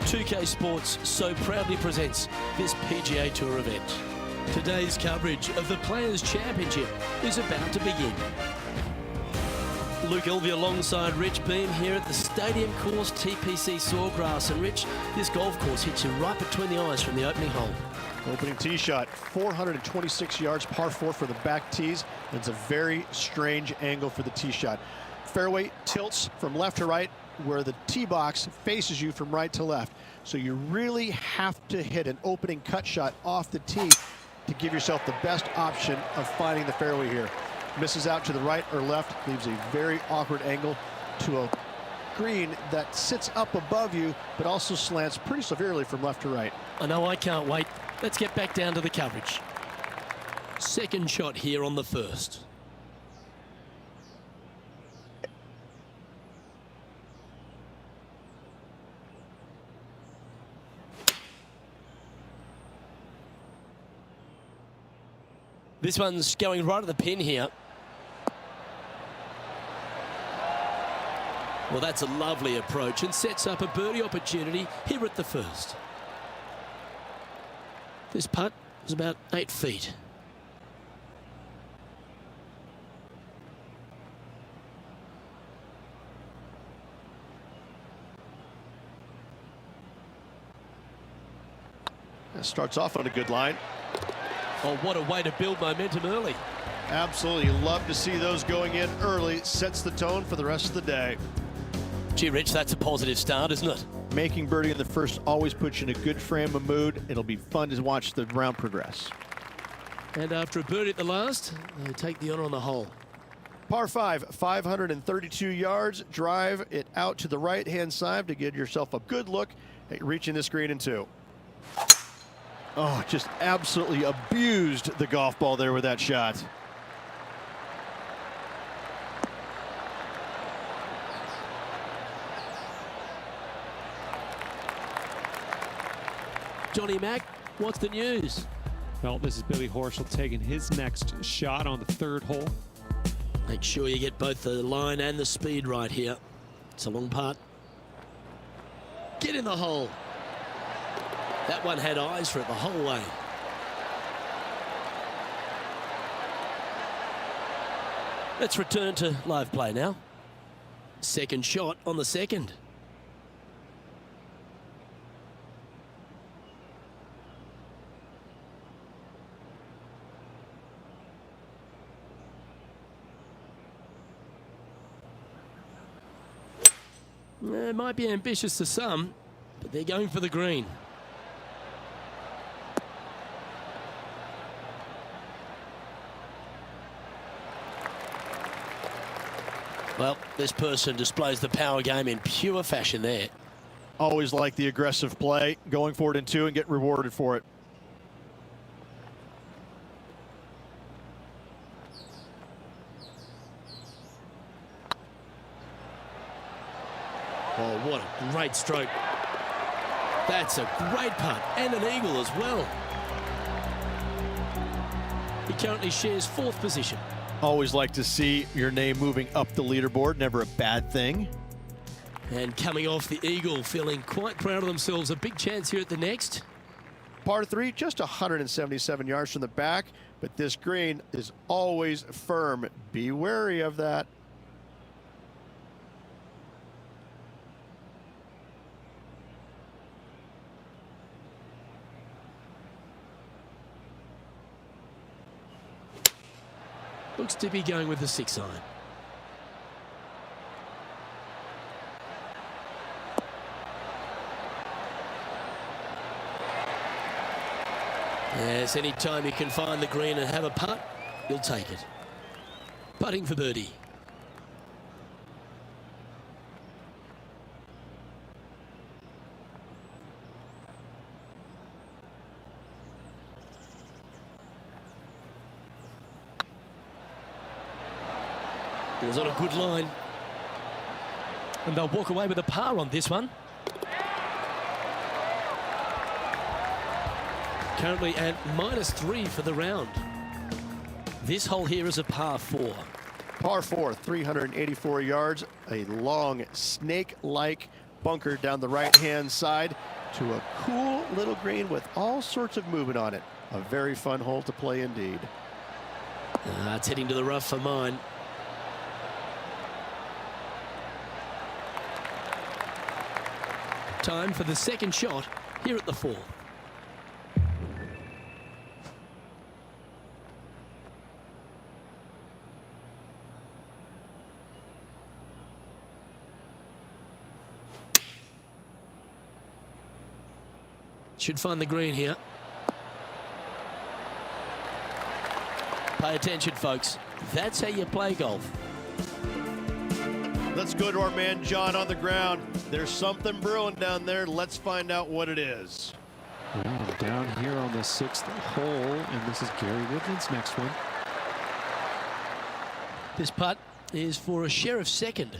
2K Sports so proudly presents this PGA Tour event. Today's coverage of the Players' Championship is about to begin. Luke Elvey alongside Rich Beam here at the Stadium Course TPC Sawgrass. And Rich, this golf course hits you right between the eyes from the opening hole. Opening tee shot, 426 yards, par 4 for the back tees. It's a very strange angle for the tee shot. Fairway tilts from left to right, where the tee box faces you from right to left. So you really have to hit an opening cut shot off the tee to give yourself the best option of finding the fairway here. Misses out to the right or left, leaves a very awkward angle to a green that sits up above you, but also slants pretty severely from left to right. I know, I can't wait. Let's get back down to the coverage. Second shot here on the first. This one's going right at the pin here. Well, that's a lovely approach and sets up a birdie opportunity here at the first. This putt is about 8 feet. That starts off on a good line. Oh, what a way to build momentum early. Absolutely, love to see those going in early. Sets the tone for the rest of the day. Gee, Rich, that's a positive start, isn't it? Making birdie in the first always puts you in a good frame of mood. It'll be fun to watch the round progress. And after a birdie at the last, they take the honor on the hole. Par 5, 532 yards. Drive it out to the right-hand side to give yourself a good look at reaching this green in 2. Oh, just absolutely abused the golf ball there with that shot. Johnny Mack, what's the news? Well, this is Billy Horschel taking his next shot on the third hole. Make sure you get both the line and the speed right here. It's a long putt. Get in the hole. That one had eyes for it the whole way. Let's return to live play now. Second shot on the second. It might be ambitious to some, but they're going for the green. Well, this person displays the power game in pure fashion there. Always like the aggressive play, going for it in 2 and get rewarded for it. Oh, what a great stroke. That's a great putt and an eagle as well. He currently shares 4th position. Always like to see your name moving up the leaderboard, never a bad thing. And coming off the eagle, feeling quite proud of themselves. A big chance here at the next. Par 3, just 177 yards from the back, but this green is always firm. Be wary of that. Looks to be going with the 6 iron. Yes, any time you can find the green and have a putt, you'll take it. Putting for birdie. It was on a good line. And they'll walk away with a par on this one. Currently at -3 for the round. This hole here is a par 4. Par 4, 384 yards, a long snake-like bunker down the right-hand side. to a cool little green with all sorts of movement on it. A very fun hole to play indeed. It's heading to the rough for mine. Time for the second shot here at the 4. Should find the green here. Pay attention, folks. That's how you play golf. Let's go to our man John on the ground. There's something brewing down there. Let's find out what it is. Well, I'm down here on the 6th hole, and this is Gary Woodland's next one. This putt is for a sheriff second.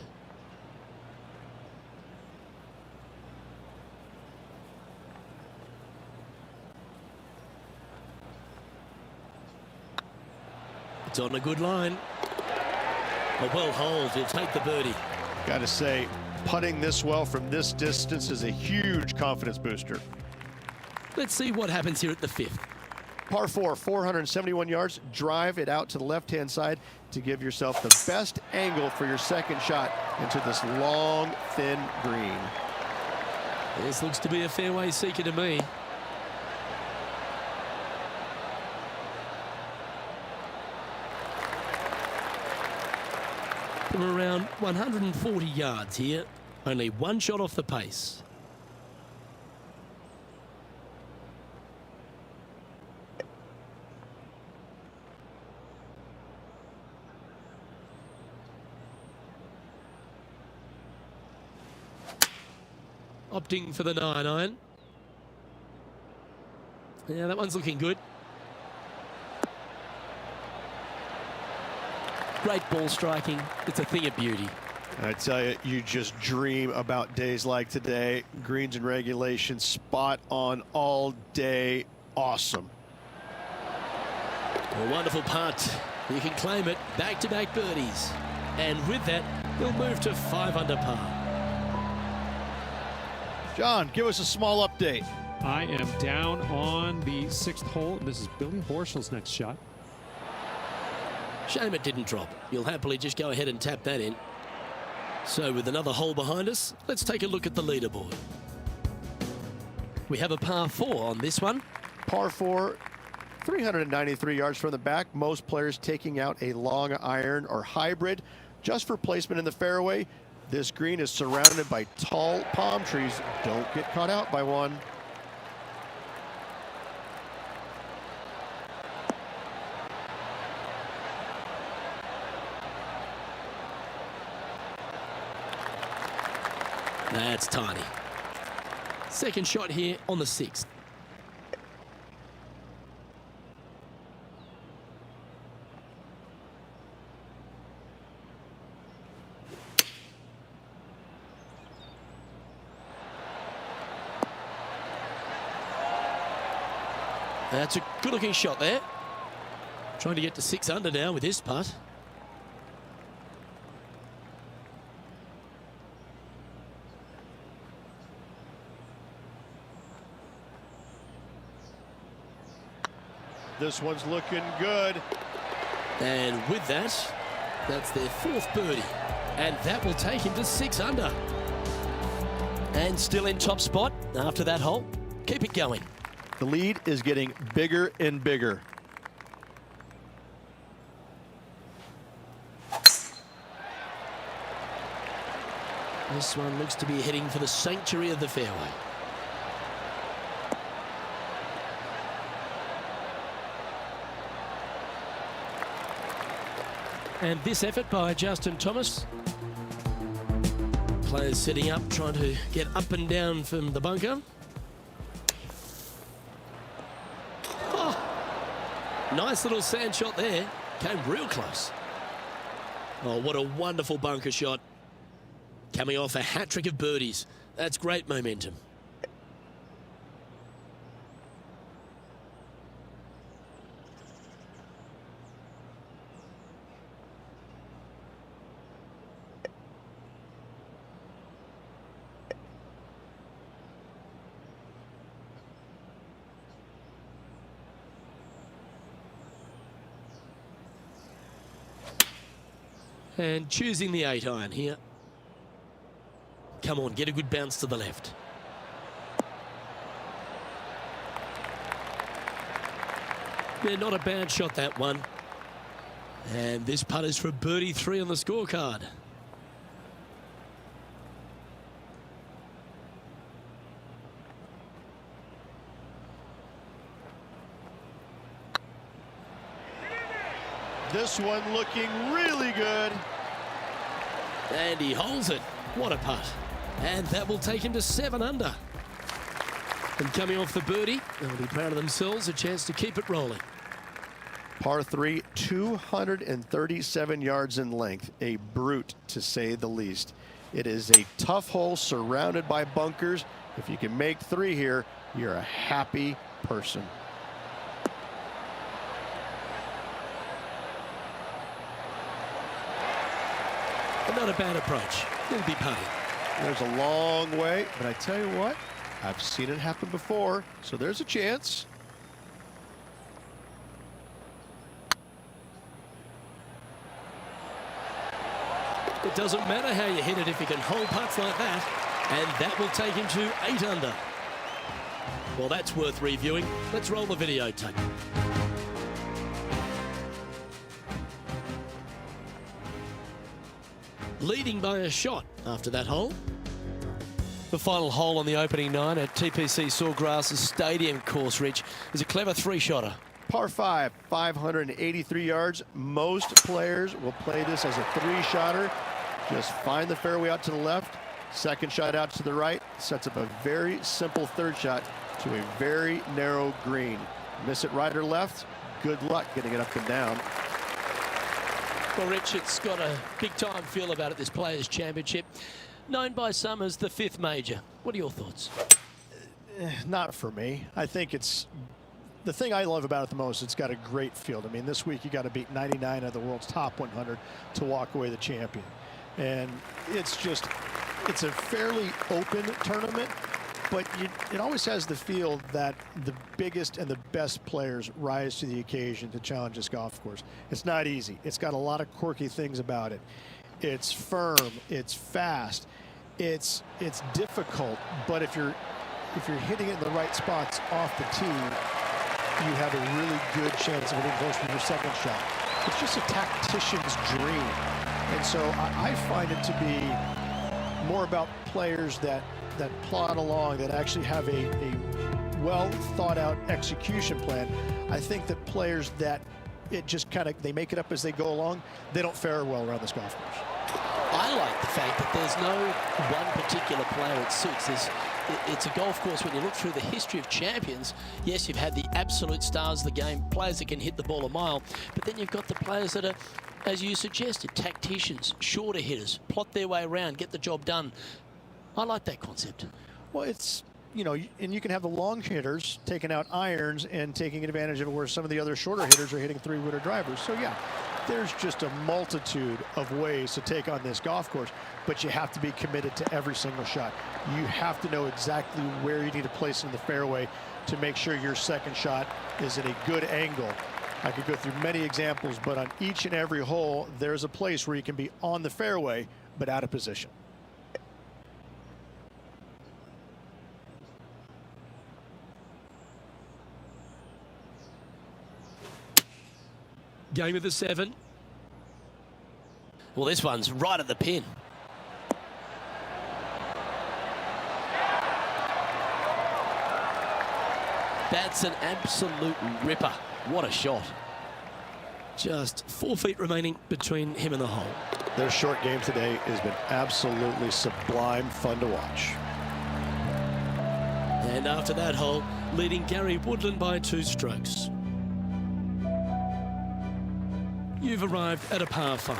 It's on a good line. A well holed. He'll take the birdie. Got to say, putting this well from this distance is a huge confidence booster. Let's see what happens here at the 5th. Par 4, 471 yards. Drive it out to the left-hand side to give yourself the best angle for your second shot into this long, thin green. This looks to be a fairway seeker to me. From around 140 yards here, only one shot off the pace. Opting for the 9-iron. Yeah, that one's looking good. Great ball striking. It's a thing of beauty. I tell you, you just dream about days like today. Greens and regulation, spot on all day. Awesome. A wonderful putt. You can claim it. Back-to-back birdies. And with that, he'll move to 5 under par. John, give us a small update. I am down on the 6th hole. This is Billy Horschel's next shot. Shame it didn't drop. You'll happily just go ahead and tap that in. So with another hole behind us, let's take a look at the leaderboard. We have a par 4 on this one. Par 4, 393 yards from the back. Most players taking out a long iron or hybrid just for placement in the fairway. This green is surrounded by tall palm trees. Don't get caught out by one. That's tiny. Second shot here on the 6th. That's a good-looking shot there. Trying to get to 6 under now with his putt. This one's looking good. And with that, that's their 4th birdie. And that will take him to 6 under. And still in top spot after that hole. Keep it going. The lead is getting bigger and bigger. This one looks to be heading for the sanctuary of the fairway. And this effort by Justin Thomas. Players sitting up, trying to get up and down from the bunker. Oh, nice little sand shot there. Came real close. Oh, what a wonderful bunker shot. Coming off a hat-trick of birdies. That's great momentum. And choosing the 8-iron here. Come on, get a good bounce to the left. Yeah, not a bad shot, that one. And this putt is for birdie 3 on the scorecard. This one looking really good. And he holds it. What a putt. And that will take him to 7 under. And coming off the birdie, they'll be proud of themselves, a chance to keep it rolling. Par 3, 237 yards in length. A brute, to say the least. It is a tough hole surrounded by bunkers. If you can make 3 here, you're a happy person. Not a bad approach. It'll be putting. There's a long way, but I tell you what, I've seen it happen before, so there's a chance. It doesn't matter how you hit it if you can hold putts like that, and that will take him to 8 under. Well, that's worth reviewing. Let's roll the videotape. Leading by a shot after that hole. The final hole on the opening 9 at TPC Sawgrass Stadium course, Rich, is a clever 3-shotter. Par 5, 583 yards. Most players will play this as a 3-shotter. Just find the fairway out to the left, second shot out to the right, sets up a very simple 3rd shot to a very narrow green. Miss it right or left, good luck getting it up and down. Well, Rich, it's got a big-time feel about it, this Players' Championship, known by some as the 5th major. What are your thoughts? Not for me. I think it's the thing I love about it the most. It's got a great field. I mean, this week you got to beat 99 of the world's top 100 to walk away the champion. And it's a fairly open tournament, but it always has the feel that the biggest and the best players rise to the occasion to challenge this golf course. It's not easy. It's got a lot of quirky things about it. It's firm, it's fast, it's difficult, but if you're hitting it in the right spots off the tee, you have a really good chance of hitting close to your 2nd shot. It's just a tactician's dream. And so I find it to be more about players that plod along, that actually have a well thought out execution plan. I think that players that it just kind of, they make it up as they go along, they don't fare well around this golf course. I like the fact that there's no one particular player it suits. It's a golf course, when you look through the history of champions, yes, you've had the absolute stars of the game, players that can hit the ball a mile, but then you've got the players that are, as you suggested, tacticians, shorter hitters, plot their way around, get the job done. I like that concept. Well, it's, you know, and you can have the long hitters taking out irons and taking advantage of it, where some of the other shorter hitters are hitting 3-wooter drivers. So yeah, there's just a multitude of ways to take on this golf course, but you have to be committed to every single shot. You have to know exactly where you need to place in the fairway to make sure your 2nd shot is at a good angle. I could go through many examples, but on each and every hole, there's a place where you can be on the fairway, but out of position. Game of the 7. Well, this one's right at the pin. That's an absolute ripper. What a shot. Just 4 feet remaining between him and the hole. Their short game today has been absolutely sublime fun to watch. And after that hole, leading Gary Woodland by 2 strokes. You've arrived at a par 5.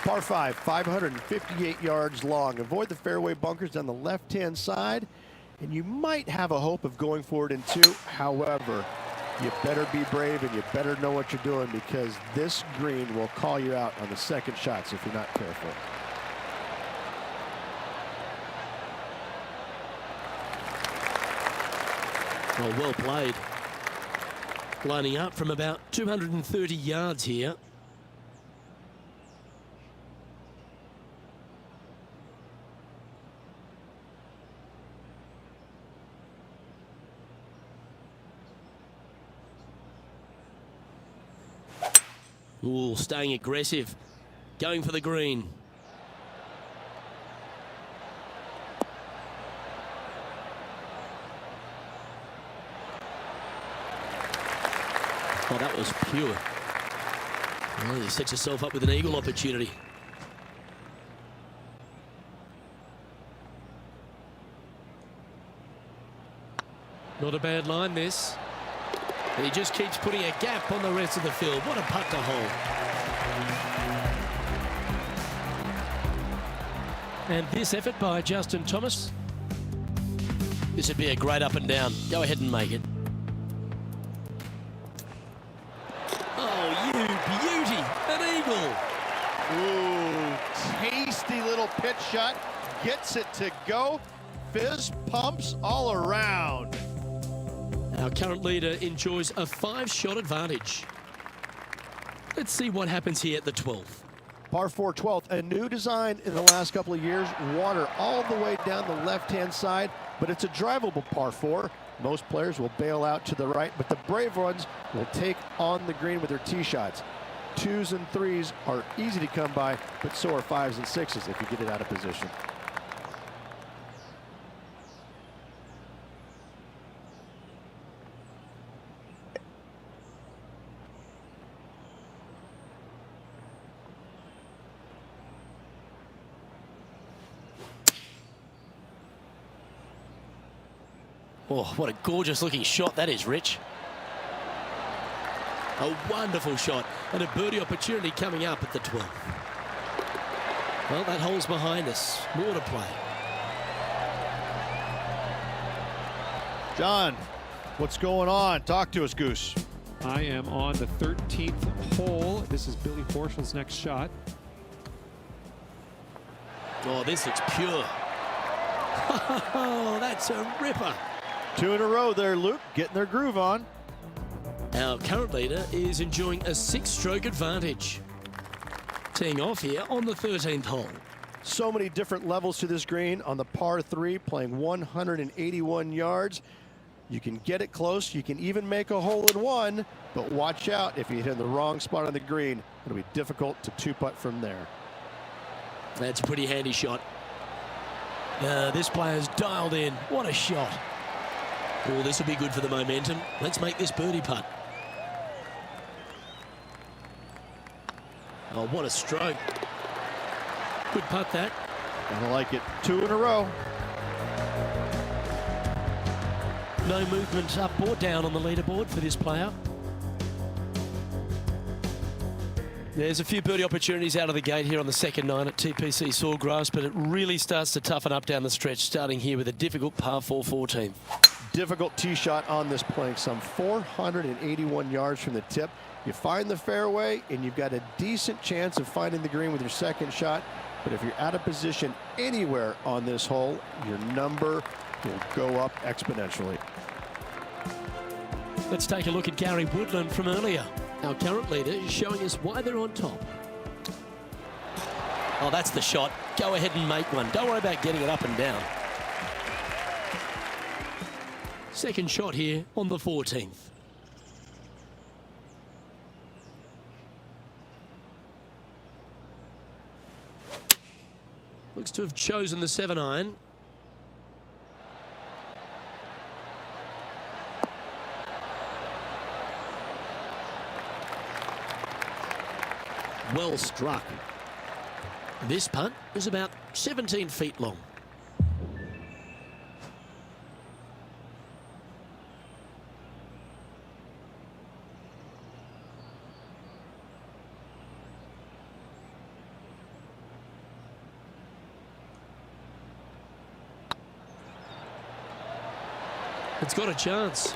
Par 5, 558 yards long. Avoid the fairway bunkers on the left-hand side, and you might have a hope of going forward in 2. However, you better be brave and you better know what you're doing, because this green will call you out on the 2nd shots if you're not careful. Well played. Lining up from about 230 yards here. Ooh, staying aggressive. Going for the green. Oh, that was pure. Well, you set yourself up with an eagle opportunity. Not a bad line, this. And he just keeps putting a gap on the rest of the field. What a putt to hole. And this effort by Justin Thomas. This would be a great up and down. Go ahead and make it. Oh, you beauty. An eagle. Ooh, tasty little pitch shot. Gets it to go. Fizz pumps all around. Our current leader enjoys a 5-shot advantage. Let's see what happens here at the 12th. Par 4 12th, a new design in the last couple of years. Water all the way down the left-hand side, but it's a drivable par 4. Most players will bail out to the right, but the brave ones will take on the green with their tee shots. 2s and 3s are easy to come by, but so are 5s and 6s if you get it out of position. Oh, what a gorgeous looking shot that is, Rich. A wonderful shot and a birdie opportunity coming up at the 12th. Well, that hole's behind us. More to play. John, what's going on? Talk to us, Goose. I am on the 13th hole. This is Billy Horschel's next shot. Oh, this looks pure. Oh, that's a ripper. 2 in a row there, Luke, getting their groove on. Our current leader is enjoying a 6-stroke advantage. Teeing off here on the 13th hole. So many different levels to this green on the par 3, playing 181 yards. You can get it close. You can even make a hole-in-one, but watch out if you hit in the wrong spot on the green. It'll be difficult to 2-putt from there. That's a pretty handy shot. This player's dialed in. What a shot. Oh, this will be good for the momentum. Let's make this birdie putt. Oh, what a stroke. Good putt, that. I like it. 2 in a row. No movement up or down on the leaderboard for this player. There's a few birdie opportunities out of the gate here on the second 9 at TPC Sawgrass, but it really starts to toughen up down the stretch, starting here with a difficult par 4 14. Difficult tee shot on this, playing some 481 yards from the tip. You find the fairway, and you've got a decent chance of finding the green with your second shot. But if you're out of position anywhere on this hole, your number will go up exponentially. Let's take a look at Gary Woodland from earlier. Our current leader is showing us why they're on top. Oh, that's the shot. Go ahead and make one. Don't worry about getting it up and down. Second shot here on the 14th. Looks to have chosen the 7-iron. Well struck. This putt is about 17 feet long. It's got a chance.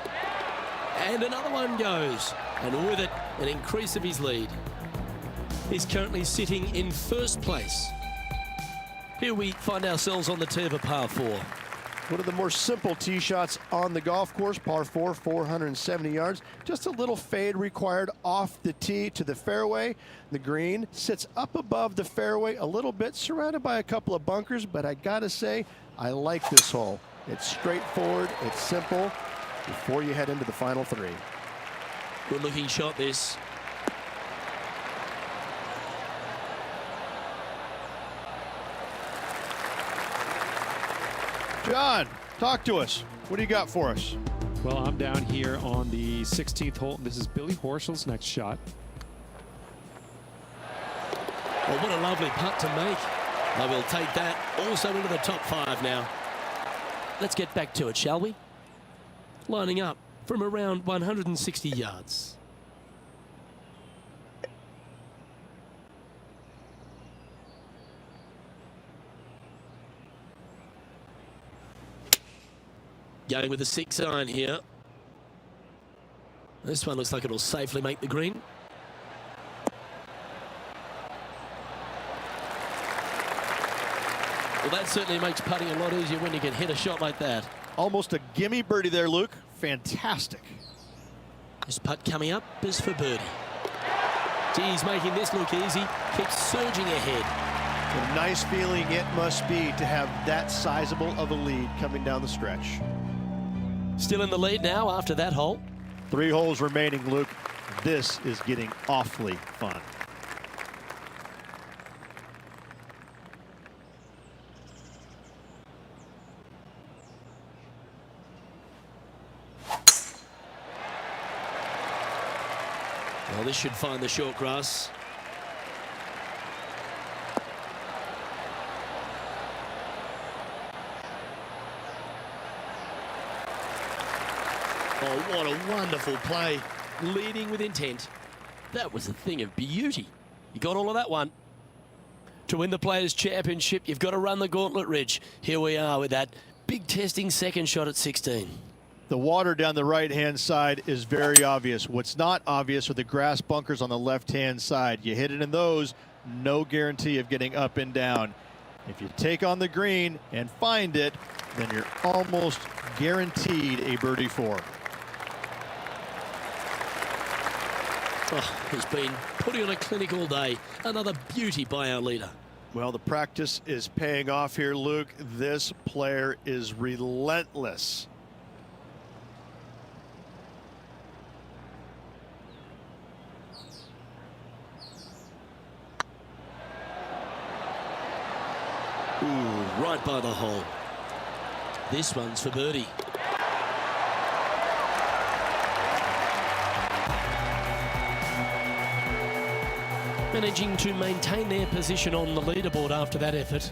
And another one goes. And with it, an increase of his lead. He's currently sitting in first place. Here we find ourselves on the tee of a par 4. One of the more simple tee shots on the golf course, par 4, 470 yards. Just a little fade required off the tee to the fairway. The green sits up above the fairway a little bit, surrounded by a couple of bunkers, but I gotta say, I like this hole. It's straightforward, it's simple, before you head into the final 3. Good looking shot, this. John, talk to us. What do you got for us? Well, I'm down here on the 16th hole. This is Billy Horschel's next shot. Well, what a lovely putt to make. I will take that also into the top 5 now. Let's get back to it, shall we? Lining up from around 160 yards. Going with a 6-iron here. This one looks like it'll safely make the green. Well, that certainly makes putting a lot easier when you can hit a shot like that. Almost a gimme birdie there, Luke. Fantastic. This putt coming up is for birdie. Geez, making this look easy. Keeps surging ahead. What a nice feeling it must be to have that sizable of a lead coming down the stretch. Still in the lead now after that hole. 3 holes remaining, Luke. This is getting awfully fun. Well, this should find the short grass. Oh, what a wonderful play. Leading with intent. That was a thing of beauty. You got all of that one. To win the Players' Championship, you've got to run the gauntlet, Rich. Here we are with that big testing second shot at 16. The water down the right-hand side is very obvious. What's not obvious are the grass bunkers on the left-hand side. You hit it in those, no guarantee of getting up and down. If you take on the green and find it, then you're almost guaranteed a birdie 4. Oh, he's been putting on a clinic all day. Another beauty by our leader. Well, the practice is paying off here, Luke. This player is relentless. Ooh, right by the hole. This one's for birdie. Managing to maintain their position on the leaderboard after that effort.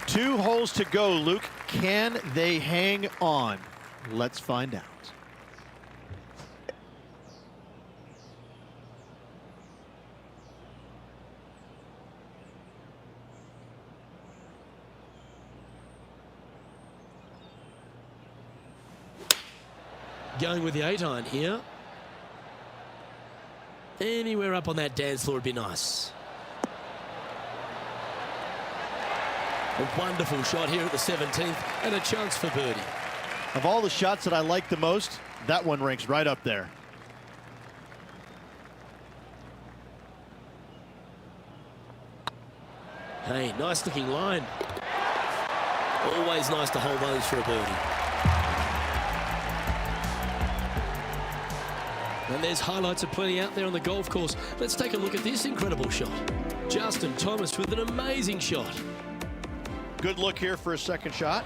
2 holes to go, Luke. Can they hang on? Let's find out. Going with the 8-iron here. Anywhere up on that dance floor would be nice. A wonderful shot here at the 17th and a chance for birdie. Of all the shots that I like the most, that one ranks right up there. Hey, nice looking line. Always nice to hold those for a birdie. And there's highlights aplenty out there on the golf course. Let's take a look at this incredible shot. Justin Thomas with an amazing shot. Good look here for a second shot.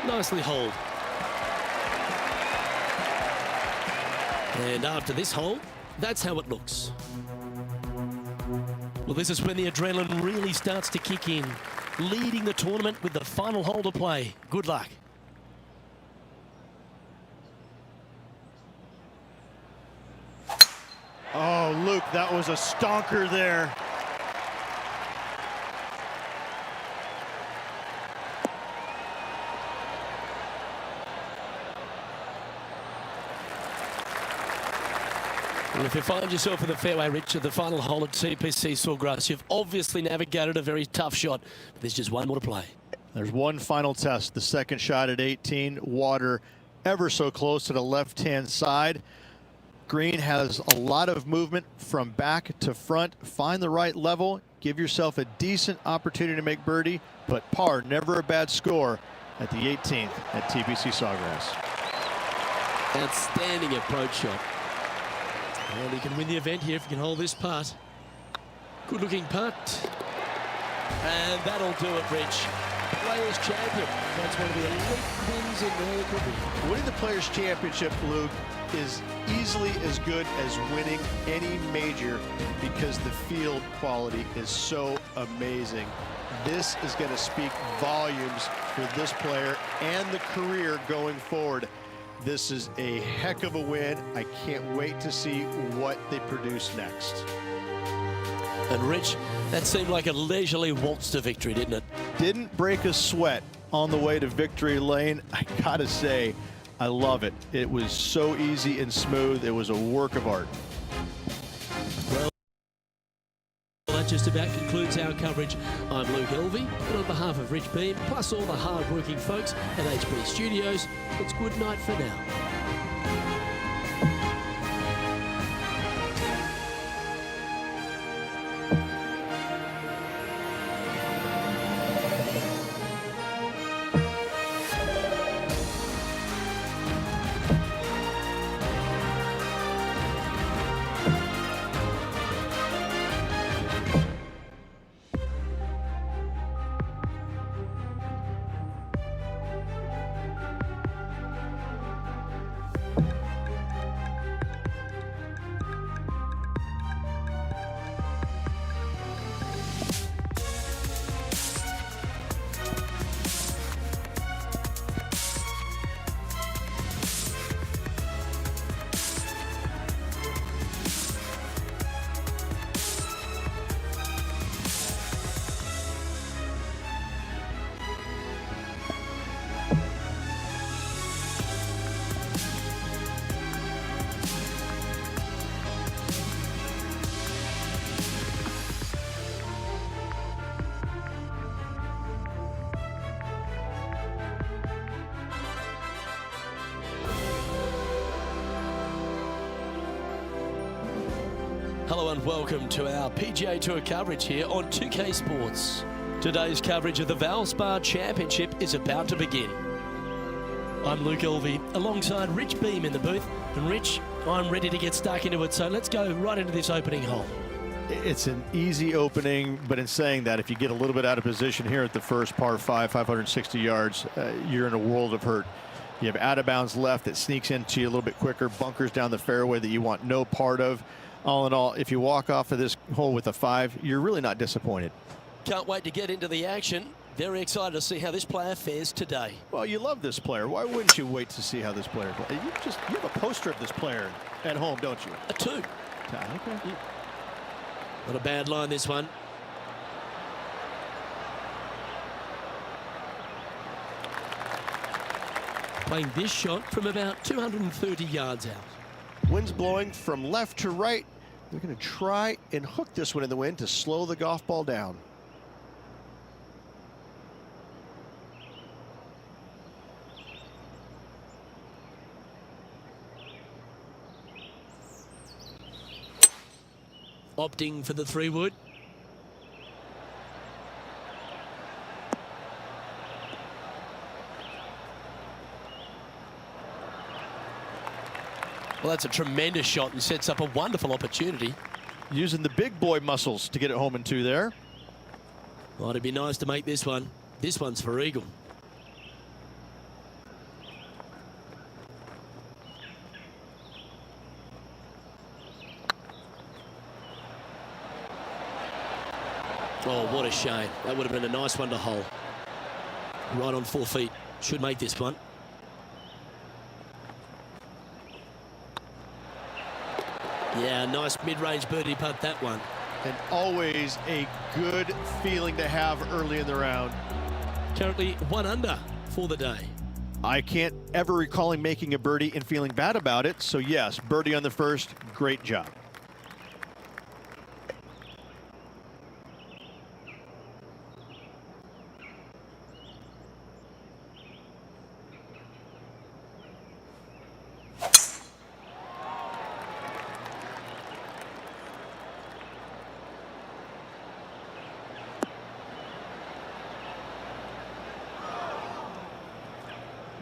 Nicely holed. And after this hole, that's how it looks. Well, this is when the adrenaline really starts to kick in. Leading the tournament with the final hole to play. Good luck. Oh, Luke, that was a stonker there. Well, if you find yourself in the fairway, Rich, at the final hole at TPC Sawgrass, you've obviously navigated a very tough shot. But there's just one more to play. There's one final test. The second shot at 18. Water ever so close to the left-hand side. Green has a lot of movement from back to front. Find the right level. Give yourself a decent opportunity to make birdie. But par, never a bad score at the 18th at TPC Sawgrass. Outstanding approach shot. Well, he can win the event here if he can hold this putt. Good looking putt. And that'll do it, Rich. Players Champion. That's one of the elite wins in their career. Winning the Players Championship, Luke, is easily as good as winning any major because the field quality is so amazing. This is going to speak volumes for this player and the career going forward. This is a heck of a win. I can't wait to see what they produce next. And Rich, that seemed like a leisurely waltz to victory, didn't it? Didn't break a sweat on the way to victory lane. I gotta say, I love it. It was so easy and smooth. It was a work of art. Well, that just about concludes our coverage. I'm Luke Elvey, and on behalf of Rich Beam, plus all the hard-working folks at HB Studios, it's good night for now. Hello and welcome to our PGA Tour coverage here on 2K Sports. Today's coverage of the Valspar Championship is about to begin. I'm Luke Elvey alongside Rich Beam in the booth. And Rich, I'm ready to get stuck into it, so let's go right into this opening hole. It's an easy opening, but in saying that, if you get a little bit out of position here at the first par 5, 560 yards, you're in a world of hurt. You have out of bounds left that sneaks into you a little bit quicker, bunkers down the fairway that you want no part of. All in all, if you walk off of this hole with a 5, you're really not disappointed. Can't wait to get into the action. Very excited to see how this player fares today. Well, you love this player. Why wouldn't you wait to see how this player plays? You have a poster of this player at home, don't you? A 2. Okay. Not a bad line, this one. Playing this shot from about 230 yards out. Wind's blowing from left to right. They're going to try and hook this one in the wind to slow the golf ball down. Opting for the 3-wood. Well, that's a tremendous shot and sets up a wonderful opportunity. Using the big boy muscles to get it home in 2 there. Well, it'd be nice to make this one. This one's for eagle. Oh, what a shame. That would have been a nice one to hole. Right on 4 feet. Should make this one. Yeah, nice mid-range birdie putt, that one. And always a good feeling to have early in the round. Currently 1 under for the day. I can't ever recall him making a birdie and feeling bad about it. So yes, birdie on the first, great job.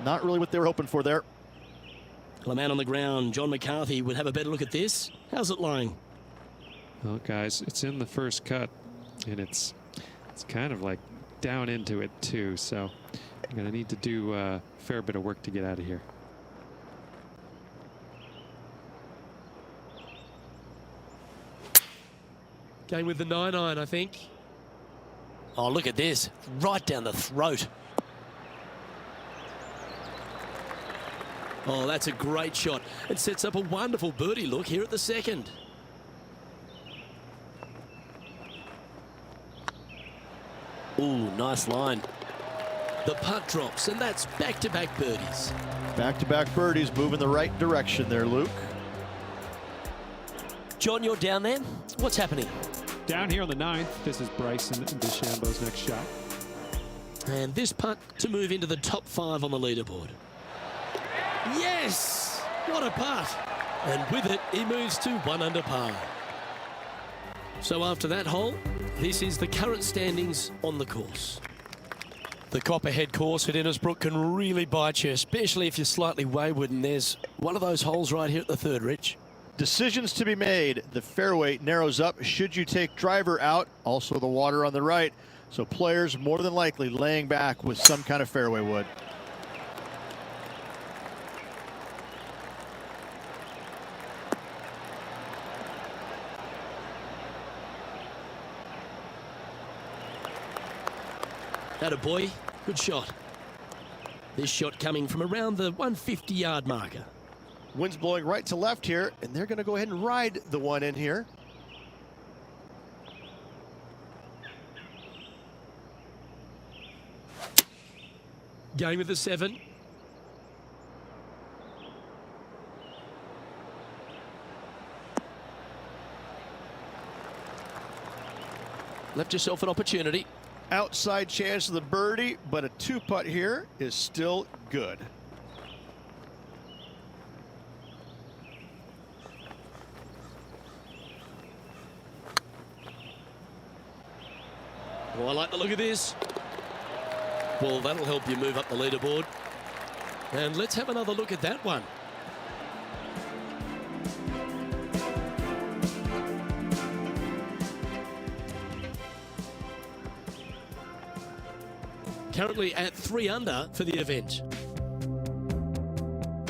Not really what they were hoping for there. Well, a man on the ground, John McCarthy, would have a better look at this. How's it lying? Well, guys, it's in the first cut, and it's kind of like down into it too, so I'm going to need to do a fair bit of work to get out of here. Going with the 9-iron, I think. Oh, look at this. Right down the throat. Oh, that's a great shot. It sets up a wonderful birdie look here at the second. Ooh, nice line. The putt drops, and that's back-to-back birdies. Back-to-back birdies, moving the right direction there, Luke. John, you're down there. What's happening? Down here on the 9th, this is Bryson DeChambeau's next shot. And this putt to move into the top 5 on the leaderboard. Yes! What a putt! And with it, he moves to 1 under par. So after that hole, this is the current standings on the course. The Copperhead course at Innisbrook can really bite you, especially if you're slightly wayward, and there's one of those holes right here at the 3rd, Rich. Decisions to be made. The fairway narrows up. Should you take driver out? Also the water on the right. So players more than likely laying back with some kind of fairway wood. Attaboy, good shot. This shot coming from around the 150-yard marker. Wind's blowing right to left here, and they're going to go ahead and ride the one in here. Going with the 7. Left yourself an opportunity. Outside chance of the birdie, but a 2-putt here is still good. Oh, I like the look of this. Well, that'll help you move up the leaderboard. And let's have another look at that one. Currently at 3 under for the event.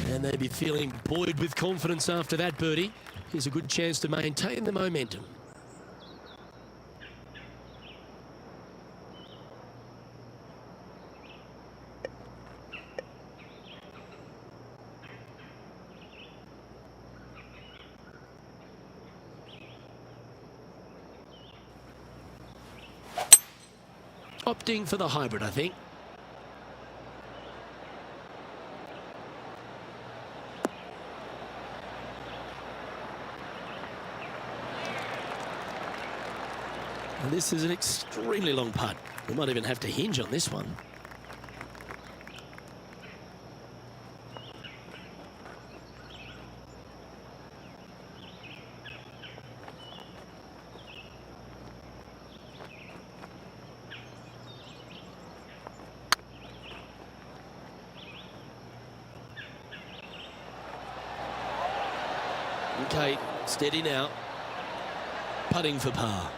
And they'd be feeling buoyed with confidence after that birdie. Here's a good chance to maintain the momentum. Opting for the hybrid, I think. And this is an extremely long putt. We might even have to hinge on this one. Okay, steady now. Putting for par.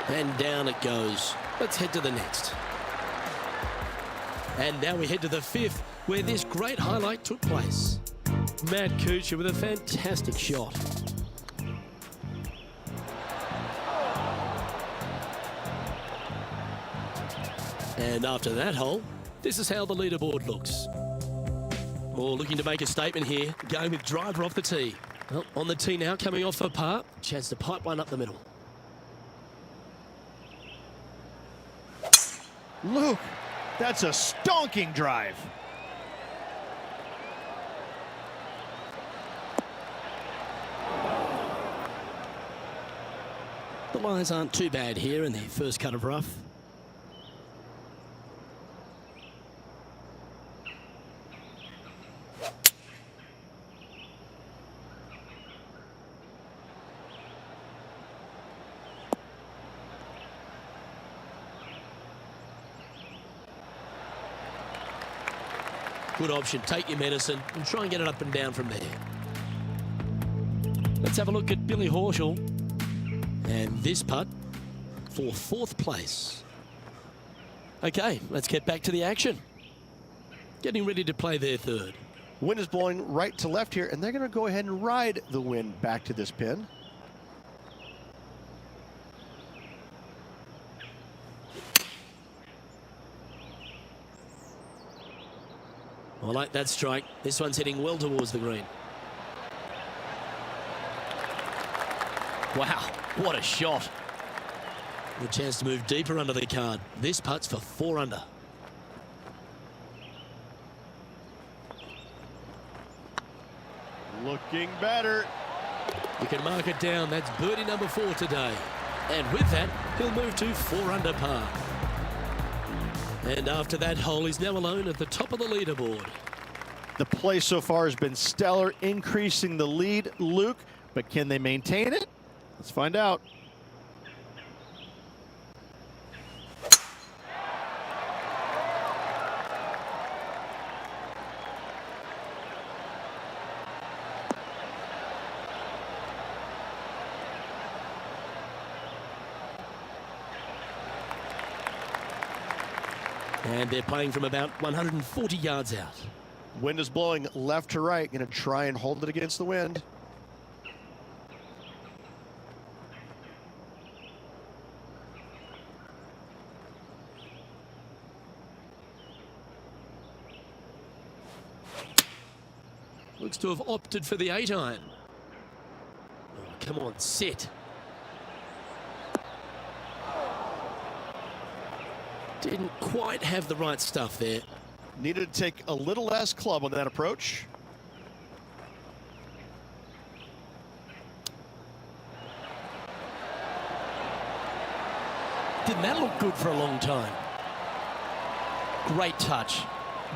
And down it goes. Let's head to the next. And now we head to the 5th, where this great highlight took place. Matt Kuchar with a fantastic shot. And after that hole, this is how the leaderboard looks. Moore looking to make a statement here, going with driver off the tee. Well, on the tee now, coming off for par. Chance to pipe one up the middle. Luke, that's a stonking drive. The lines aren't too bad here in the first cut of rough. Good option. Take your medicine and try and get it up and down from there. Let's have a look at Billy Horschel. And this putt for 4th place. Okay, let's get back to the action. Getting ready to play their 3rd. Wind is blowing right to left here, and they're going to go ahead and ride the wind back to this pin. I like that strike. This one's heading well towards the green. Wow, what a shot. A chance to move deeper under the card. This putt's for 4 under. Looking better. You can mark it down. That's birdie number 4 today. And with that, he'll move to 4 under par. And after that hole, he's now alone at the top of the leaderboard. The play so far has been stellar, increasing the lead, Luke, but can they maintain it? Let's find out. And they're playing from about 140 yards out. Wind is blowing left to right. Going to try and hold it against the wind. Looks to have opted for the 8-iron. Oh, come on, sit. Didn't quite have the right stuff there. Needed to take a little less club on that approach. Didn't that look good for a long time? Great touch.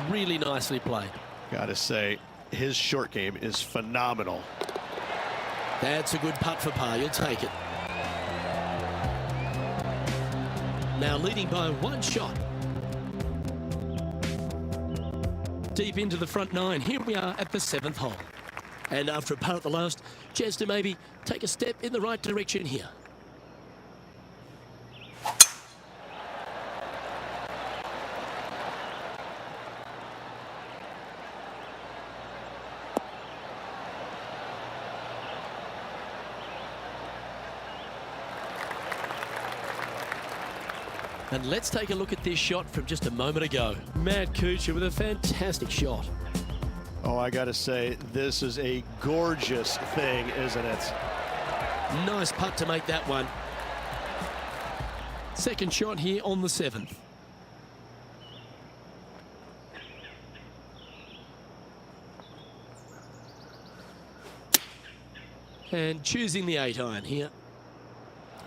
Really nicely played. Gotta say, his short game is phenomenal. That's a good putt for par. You'll take it. Now leading by 1 shot. Deep into the front 9. Here we are at the 7th hole. And after a putt at the last, chance to maybe take a step in the right direction here. And let's take a look at this shot from just a moment ago. Matt Kuchar with a fantastic shot. Oh, I gotta say, this is a gorgeous thing, isn't it? Nice putt to make that one. Second shot here on the 7th. And choosing the 8-iron here.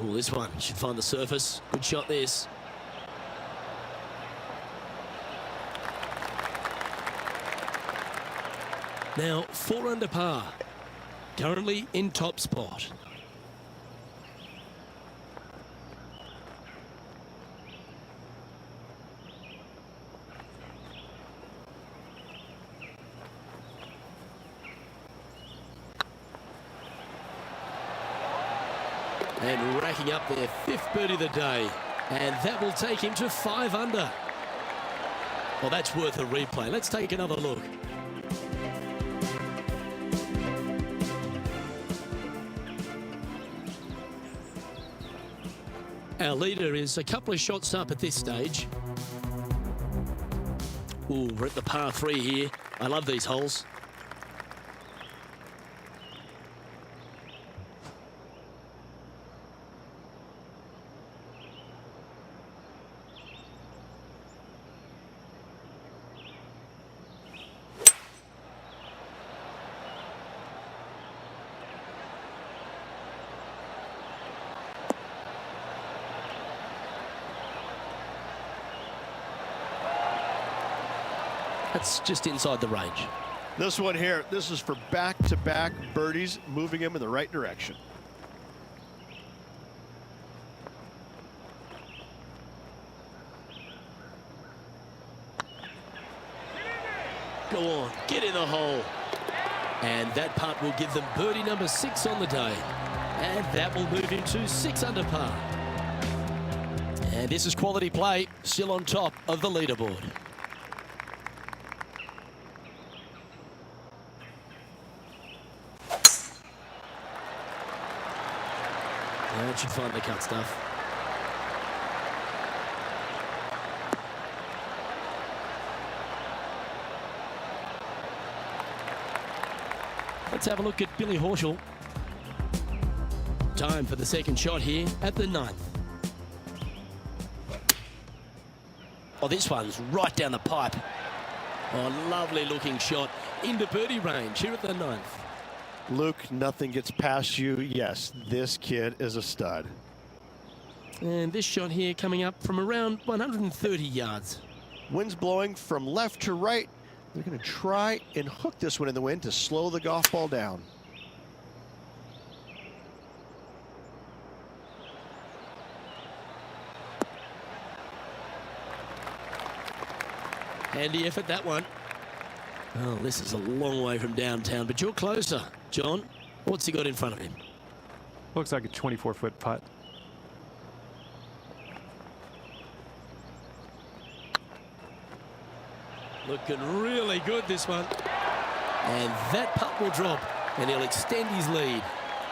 Oh, this one should find the surface. Good shot, this. Now, 4 under par. Currently in top spot. And racking up their 5th birdie of the day. And that will take him to 5 under. Well, that's worth a replay. Let's take another look. Our leader is a couple of shots up at this stage. Ooh, we're at the par 3 here. I love these holes. That's just inside the range. This one here, this is for back-to-back birdies, moving him in the right direction. Go on, get in the hole. And that putt will give them birdie number 6 on the day. And that will move him to 6 under par. And this is quality play, still on top of the leaderboard. That should find the cut stuff. Let's have a look at Billy Horschel. Time for the second shot here at the 9th. Oh, this one's right down the pipe. Oh, lovely looking shot into birdie range here at the 9th. Luke, nothing gets past you. Yes, this kid is a stud. And this shot here coming up from around 130 yards. Wind's blowing from left to right. They're going to try and hook this one in the wind to slow the golf ball down. Handy effort, that one. Oh, this is a long way from downtown, but you're closer, John. What's he got in front of him? Looks like a 24-foot putt. Looking really good, this one. And that putt will drop, and he'll extend his lead.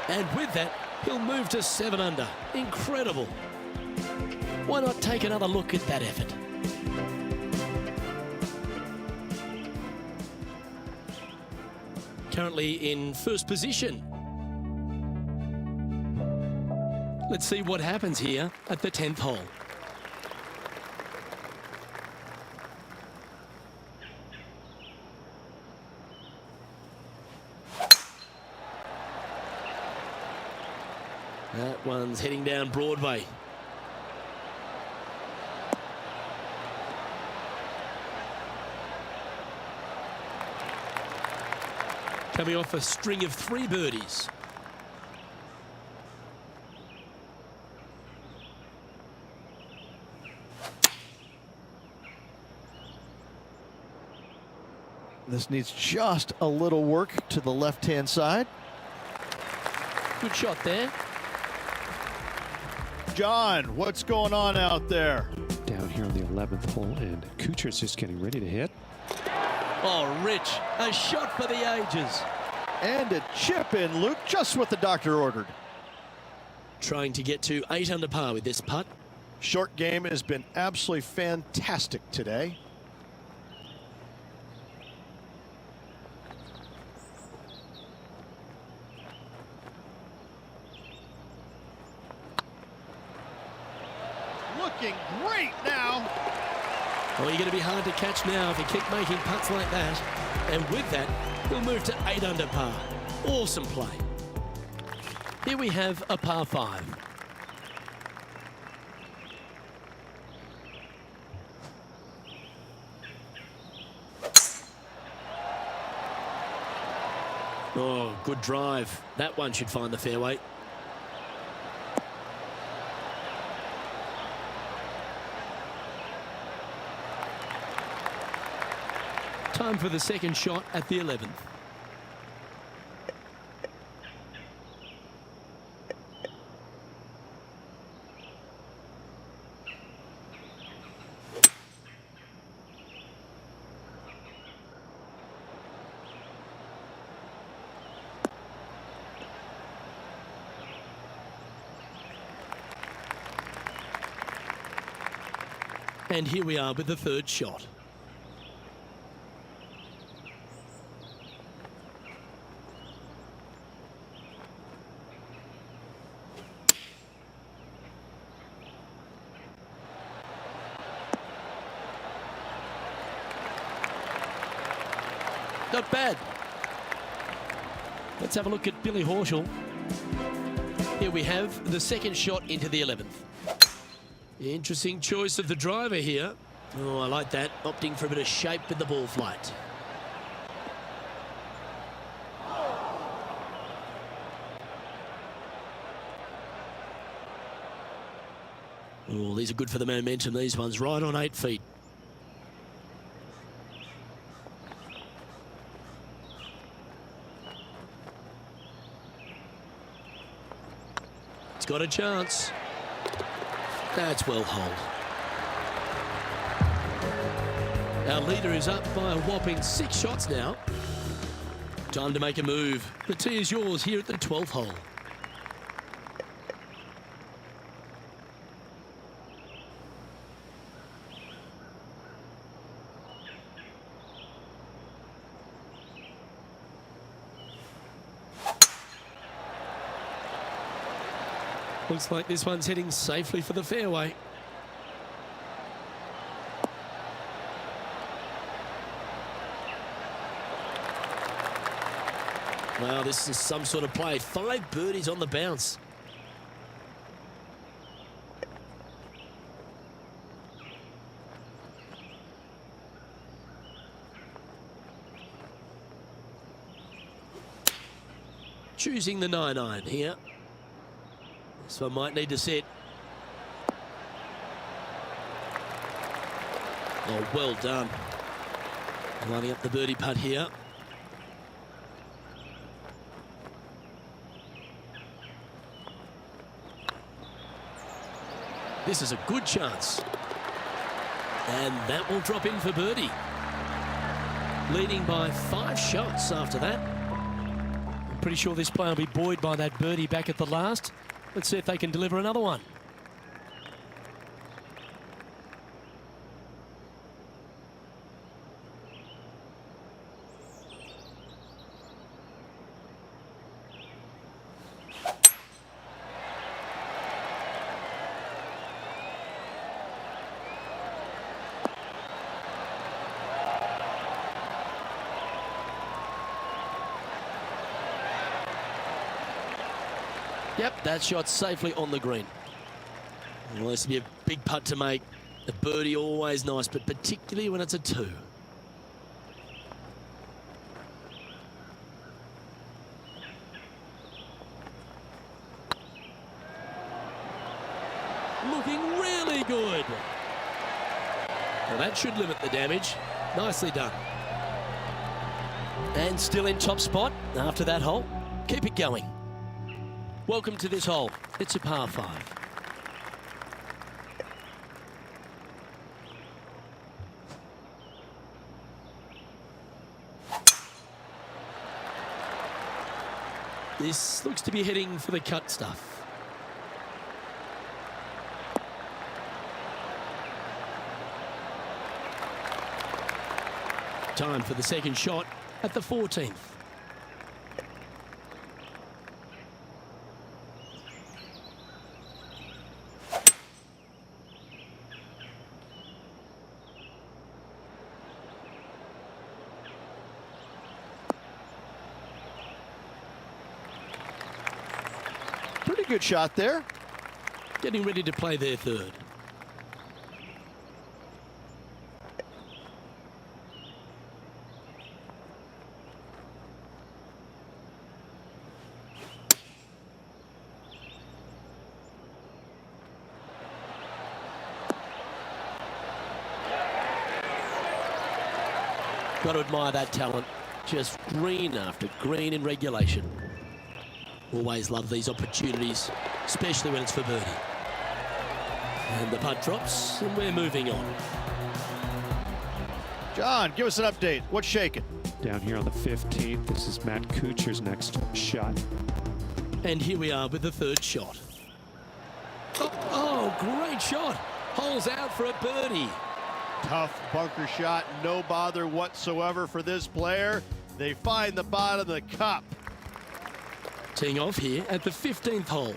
And with that, he'll move to 7 under. Incredible. Why not take another look at that effort? Currently in first position. Let's see what happens here at the 10th hole. That one's heading down Broadway. Coming off a string of 3 birdies. This needs just a little work to the left-hand side. Good shot there. John, what's going on out there? Down here on the 11th hole, and Kuchar's just getting ready to hit. Oh, Rich, a shot for the ages. And a chip in, Luke, just what the doctor ordered. Trying to get to 8 under par with this putt. Short game has been absolutely fantastic today. Looking great now. Oh, you're going to be hard to catch now if you keep making putts like that. And with that, he'll move to 8 under par. Awesome play. Here we have a par 5. Oh, good drive. That one should find the fairway. Time for the second shot at the 11th. And here we are with the third shot. Not bad. Let's have a look at Billy Horschel. Here we have the second shot into the 11th. Interesting choice of the driver here. Oh, I like that. Opting for a bit of shape with the ball flight. Oh, these are good for the momentum, these ones. Right on 8 feet. It's got a chance. That's well holed. Our leader is up by a whopping 6 shots now. Time to make a move. The tee is yours here at the 12th hole. Looks like this one's heading safely for the fairway. Wow, this is some sort of play. 5 birdies on the bounce. Choosing the 9-iron here. This one might need to set. Oh, well done. Lining up the birdie putt here. This is a good chance. And that will drop in for birdie. Leading by 5 shots after that. I'm pretty sure this player will be buoyed by that birdie back at the last. Let's see if they can deliver another one. Yep, that shot safely on the green. Well, this will be a big putt to make. A birdie always nice, but particularly when it's a 2. Looking really good. Well, that should limit the damage. Nicely done. And still in top spot after that hole. Keep it going. Welcome to this hole. It's a par 5. This looks to be heading for the cut stuff. Time for the second shot at the 14th. Pretty good shot there. Getting ready to play their third. Got to admire that talent. Just green after green in regulation. Always love these opportunities, especially when it's for birdie. And the putt drops, and we're moving on. John, give us an update. What's shaking? Down here on the 15th, this is Matt Kuchar's next shot. And here we are with the third shot. Oh, great shot. Holes out for a birdie. Tough bunker shot, no bother whatsoever for this player. They find the bottom of the cup. Teeing off here at the 15th hole.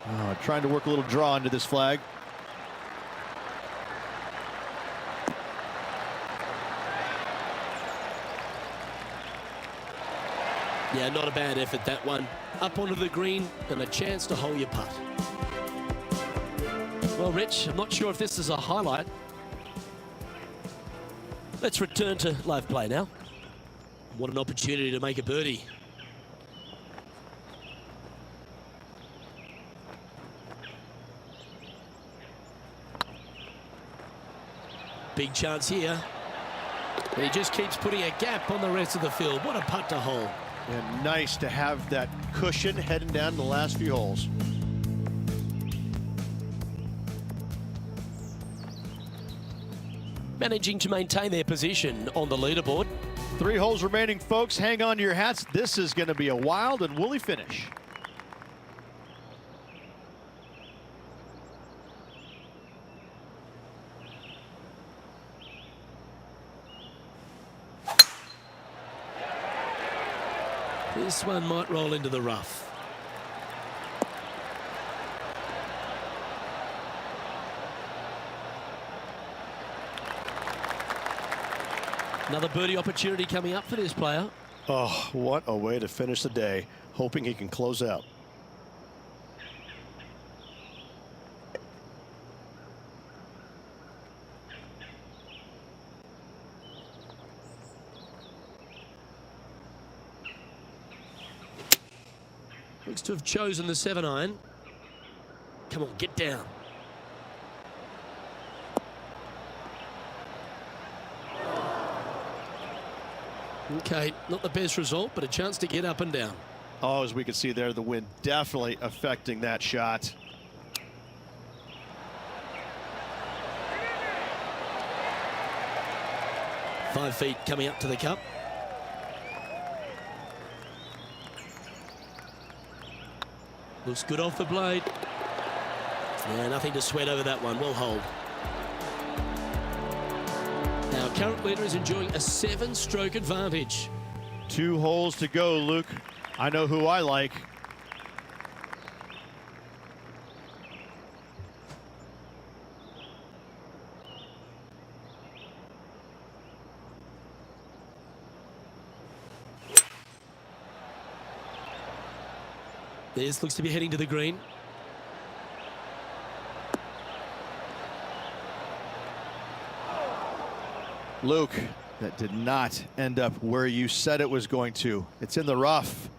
Oh, trying to work a little draw into this flag. Yeah, not a bad effort, that one. Up onto the green and a chance to hole your putt. Well, Rich, I'm not sure if this is a highlight. Let's return to live play now. What an opportunity to make a birdie. Big chance here. And he just keeps putting a gap on the rest of the field. What a putt to hole. And nice to have that cushion heading down the last few holes. Managing to maintain their position on the leaderboard. 3 holes remaining, folks. Hang on to your hats. This is going to be a wild and woolly finish. This one might roll into the rough. Another birdie opportunity coming up for this player. Oh, what a way to finish the day. Hoping he can close out. Looks to have chosen the 7-iron. Come on, get down. Okay, not the best result, but a chance to get up and down. Oh, as we can see there, the wind definitely affecting that shot. Five feet coming up to the cup. Looks good off the blade. Yeah, nothing to sweat over that one. We'll hold. Our current leader is enjoying a 7-stroke advantage. 2 holes to go, Luke. I know who I like. This looks to be heading to the green. Luke, that did not end up where you said it was going to. It's in the rough.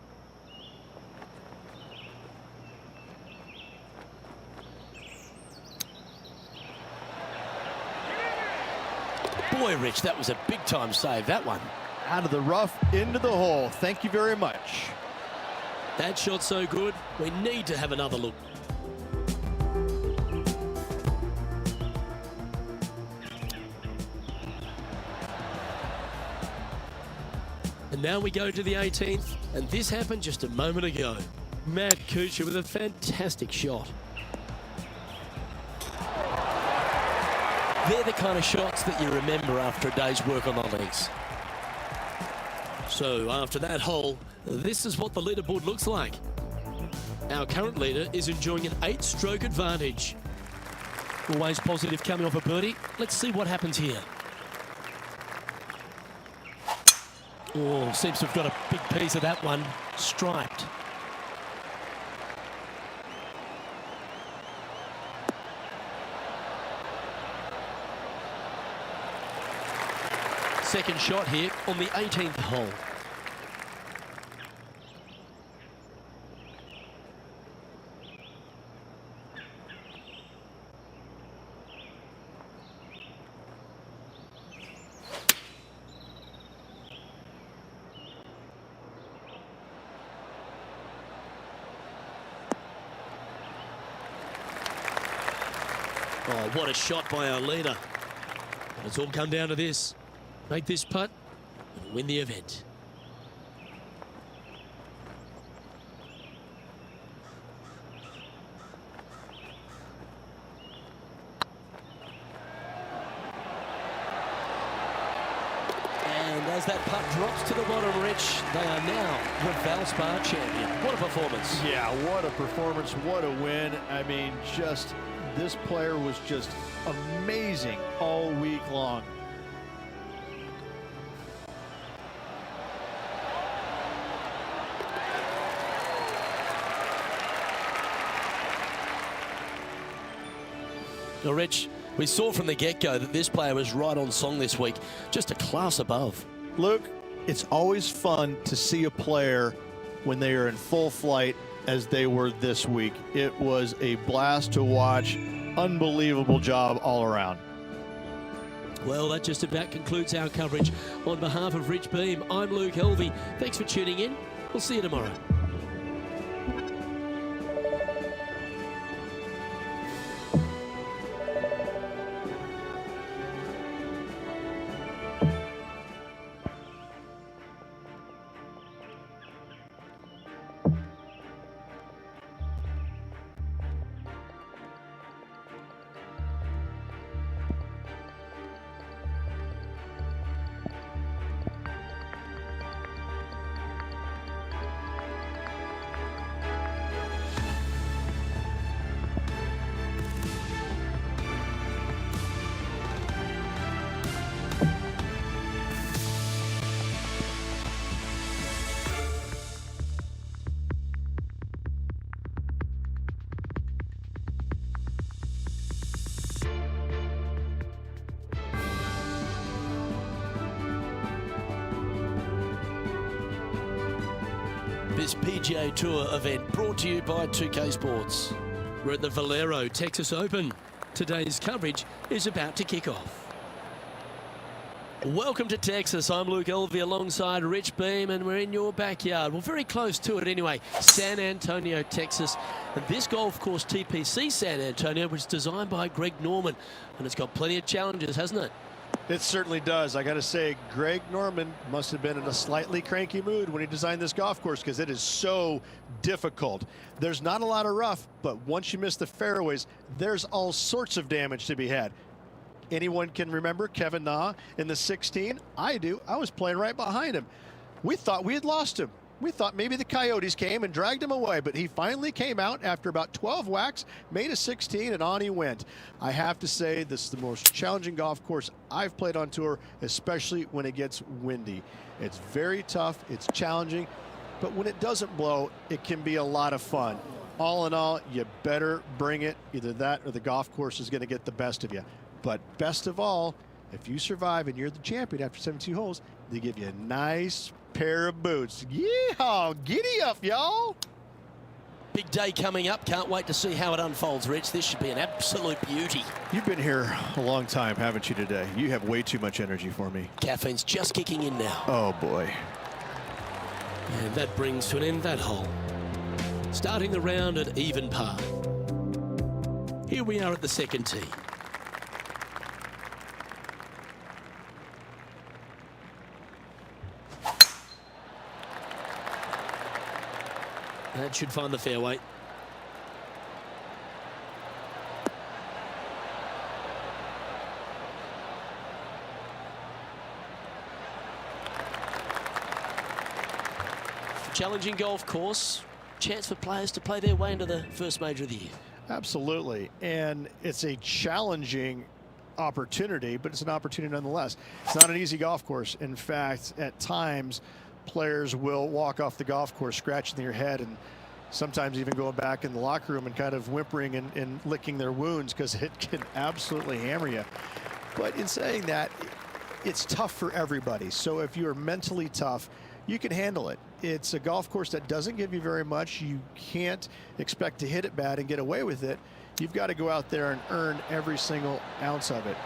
Boy, Rich, that was a big-time save, that one. Out of the rough, into the hole. Thank you very much. That shot so good, we need to have another look. And now we go to the 18th, and this happened just a moment ago. Matt Kuchar with a fantastic shot. They're the kind of shots that you remember after a day's work on the links. So after that hole, this is what the leaderboard looks like. Our current leader is enjoying an 8-stroke advantage. Always positive coming off a birdie. Let's see what happens here. Oh, seems to have got a big piece of that one striped. Second shot here on the 18th hole. Oh, what a shot by our leader. And it's all come down to this. Make this putt and win the event. And as that putt drops to the bottom, Rich, they are now the Valspar champion. What a performance. Yeah, what a performance, what a win. I mean, just this player was just amazing all week long. Now, Rich, we saw from the get-go that this player was right on song this week, just a class above. Luke, it's always fun to see a player when they are in full flight as they were this week. It was a blast to watch. Unbelievable job all around. Well, that just about concludes our coverage. On behalf of Rich Beam, I'm Luke Helvey. Thanks for tuning in. We'll see you tomorrow. This PGA Tour event brought to you by 2K Sports. We're at the Valero Texas Open. Today's coverage is about to kick off. Welcome to Texas. I'm Luke Helvey alongside Rich Beam, and we're in your backyard. Well, very close to it anyway. San Antonio, Texas. And this golf course, TPC San Antonio, was designed by Greg Norman, and it's got plenty of challenges, hasn't it? It certainly does. I got to say, Greg Norman must have been in a slightly cranky mood when he designed this golf course, because it is so difficult. There's not a lot of rough, but once you miss the fairways, there's all sorts of damage to be had. Anyone can remember Kevin Na in the 16? I do. I was playing right behind him. We thought we had lost him. We thought maybe the Coyotes came and dragged him away, but he finally came out after about 12 whacks, made a 16, and on he went. I have to say, this is the most challenging golf course I've played on tour, especially when it gets windy. It's very tough, it's challenging, but when it doesn't blow, it can be a lot of fun. All in all, you better bring it. Either that or the golf course is going to get the best of you. But best of all, if you survive and you're the champion after 72 holes, they give you a nice pair of boots. Yeehaw! Giddy up, y'all! Big day coming up. Can't wait to see how it unfolds, Rich. This should be an absolute beauty. You've been here a long time, haven't you, today? You have way too much energy for me. Caffeine's just kicking in now. Oh, boy. And that brings to an end that hole. Starting the round at even par. Here we are at the second tee. That should find the fairway. Challenging golf course. Chance for players to play their way into the first major of the year. Absolutely. And it's a challenging opportunity, but it's an opportunity nonetheless. It's not an easy golf course. In fact, at times, players will walk off the golf course scratching their head and sometimes even going back in the locker room and kind of whimpering and licking their wounds, because it can absolutely hammer you. But in saying that, it's tough for everybody. So if you're mentally tough, you can handle it. It's a golf course that doesn't give you very much. You can't expect to hit it bad and get away with it. You've got to go out there and earn every single ounce of it.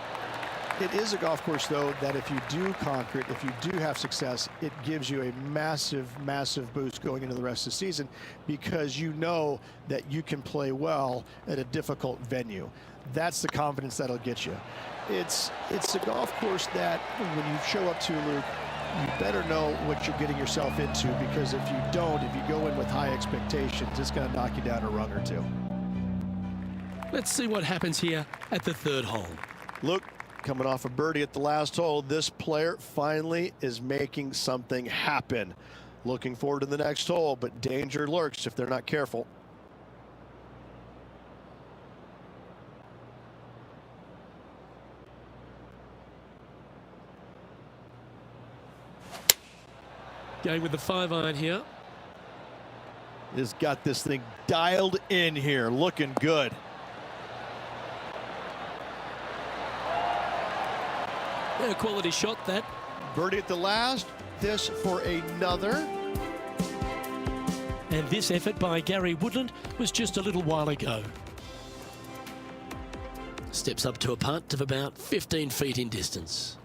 It is a golf course, though, that if you do conquer it, if you do have success, it gives you a massive, massive boost going into the rest of the season, because you know that you can play well at a difficult venue. That's the confidence that'll get you. It's a golf course that when you show up to, Luke, you better know what you're getting yourself into, because if you don't, if you go in with high expectations, it's going to knock you down a rung or two. Let's see what happens here at the third hole. Luke, coming off a birdie at the last hole, this player finally is making something happen. Looking forward to the next hole, but danger lurks if they're not careful. Going with the 5-iron here. Has got this thing dialed in here, looking good. Yeah, quality shot that. Birdie at the last, this for another. And this effort by Gary Woodland was just a little while ago. Steps up to a putt of about 15 feet in distance.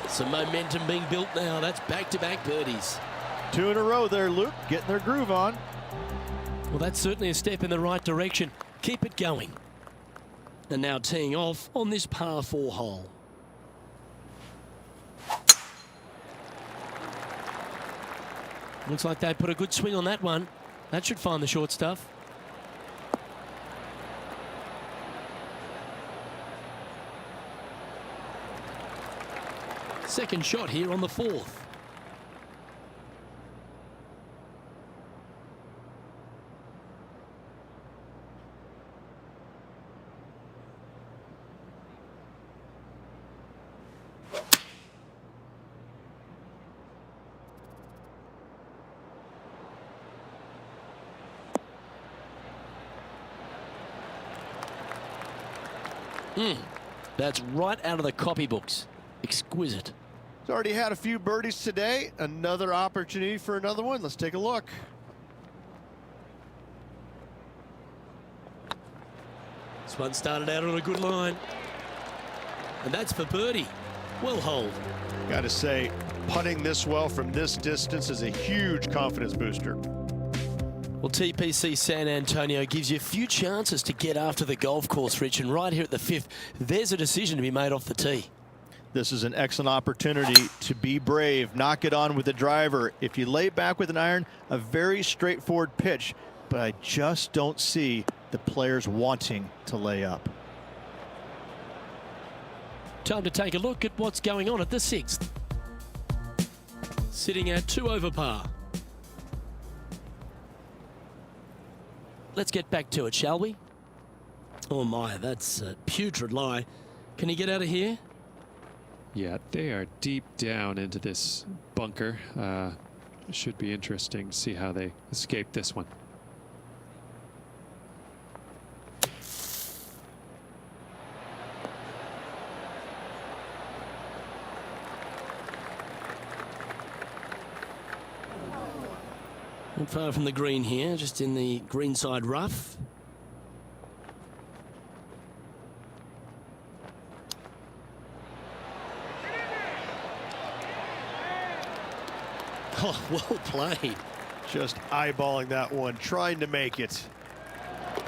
Some momentum being built now. That's back-to-back birdies. 2 in a row there, Luke, getting their groove on. Well, that's certainly a step in the right direction. Keep it going. And now teeing off on this par 4 hole. Looks like they put a good swing on that one. That should find the short stuff. Second shot here on the 4th. That's right out of the copybooks. Exquisite. He's already had a few birdies today. Another opportunity for another one. Let's take a look. This one started out on a good line. And that's for birdie. Well holed. Got to say, putting this well from this distance is a huge confidence booster. Well, TPC San Antonio gives you a few chances to get after the golf course, Rich, and right here at the 5th, there's a decision to be made off the tee. This is an excellent opportunity to be brave, knock it on with the driver. If you lay back with an iron, a very straightforward pitch, but I just don't see the players wanting to lay up. Time to take a look at what's going on at the 6th. Sitting at 2 over par. Let's get back to it, shall we? Oh my, that's a putrid lie. Can he get out of here? Yeah, they are deep down into this bunker. Should be interesting to see how they escape this one. Not far from the green here, just in the greenside rough. Oh, well played. Just eyeballing that one, trying to make it.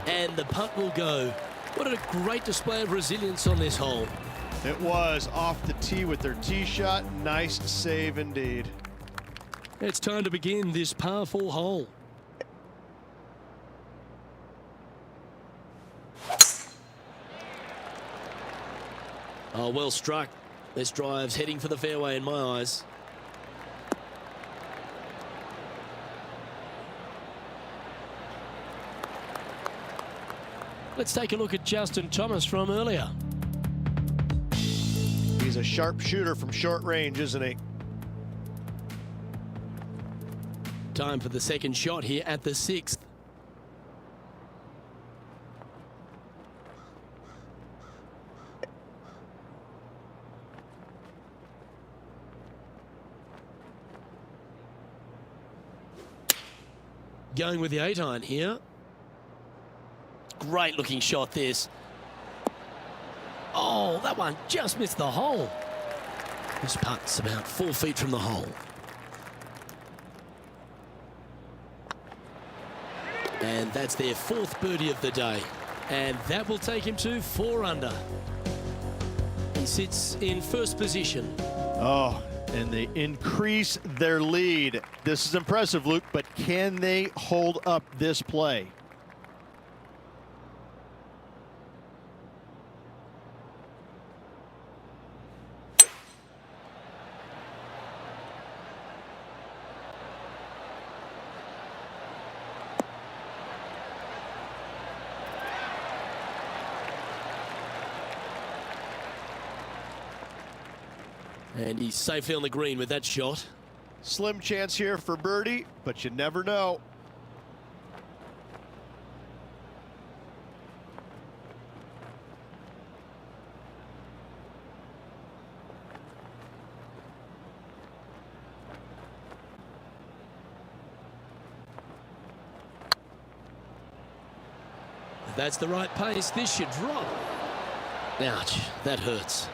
And the putt will go. What a great display of resilience on this hole. It was off the tee with their tee shot. Nice save indeed. It's time to begin this par 4 hole. Oh, well struck. This drive's heading for the fairway in my eyes. Let's take a look at Justin Thomas from earlier. He's a sharp shooter from short range, isn't he? Time for the second shot here at the 6th. Going with the 8-iron here. Great looking shot this. Oh, that one just missed the hole. This putt's about 4 feet from the hole. And that's their 4th birdie of the day. And that will take him to 4 under. He sits in first position. Oh, and they increase their lead. This is impressive, Luke, but can they hold up this play? And he's safely on the green with that shot. Slim chance here for birdie, but you never know. That's the right pace. This should drop. Ouch, that hurts.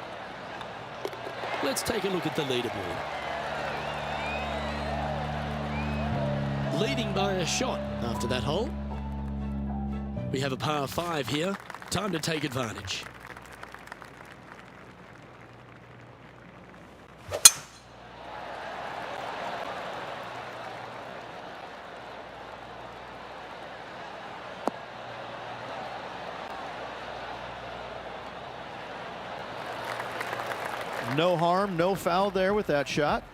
Let's take a look at the leaderboard. Leading by a shot after that hole. We have a par 5 here. Time to take advantage. No harm, no foul there with that shot.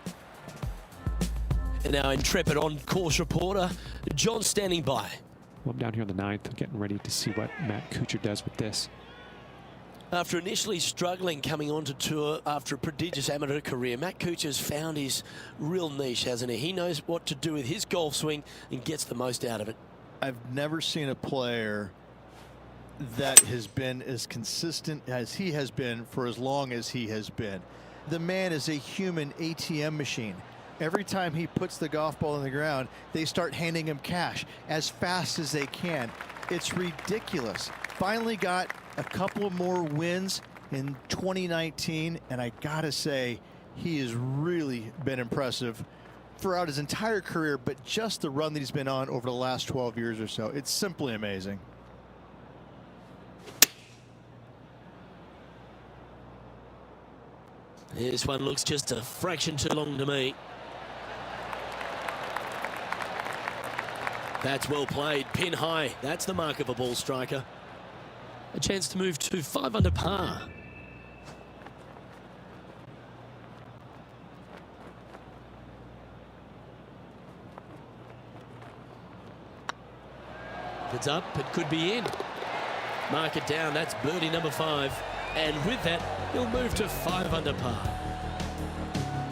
And our intrepid on-course reporter, John, standing by. Well, I'm down here on the 9th, getting ready to see what Matt Kuchar does with this. After initially struggling coming onto tour after a prodigious amateur career, Matt Kuchar's found his real niche, hasn't he? He knows what to do with his golf swing and gets the most out of it. I've never seen a player that has been as consistent as he has been for as long as he has been. The man is a human ATM machine. Every time he puts the golf ball in the ground, they start handing him cash as fast as they can. It's ridiculous. Finally got a couple more wins in 2019, and I gotta say, he has really been impressive throughout his entire career, but just the run that he's been on over the last 12 years or so, it's simply amazing. This one looks just a fraction too long to me. That's well played, pin high. That's the mark of a ball striker. A chance to move to 5 under par. If it's up, it could be in. Mark it down, that's birdie number 5. And with that, he'll move to 5 under par.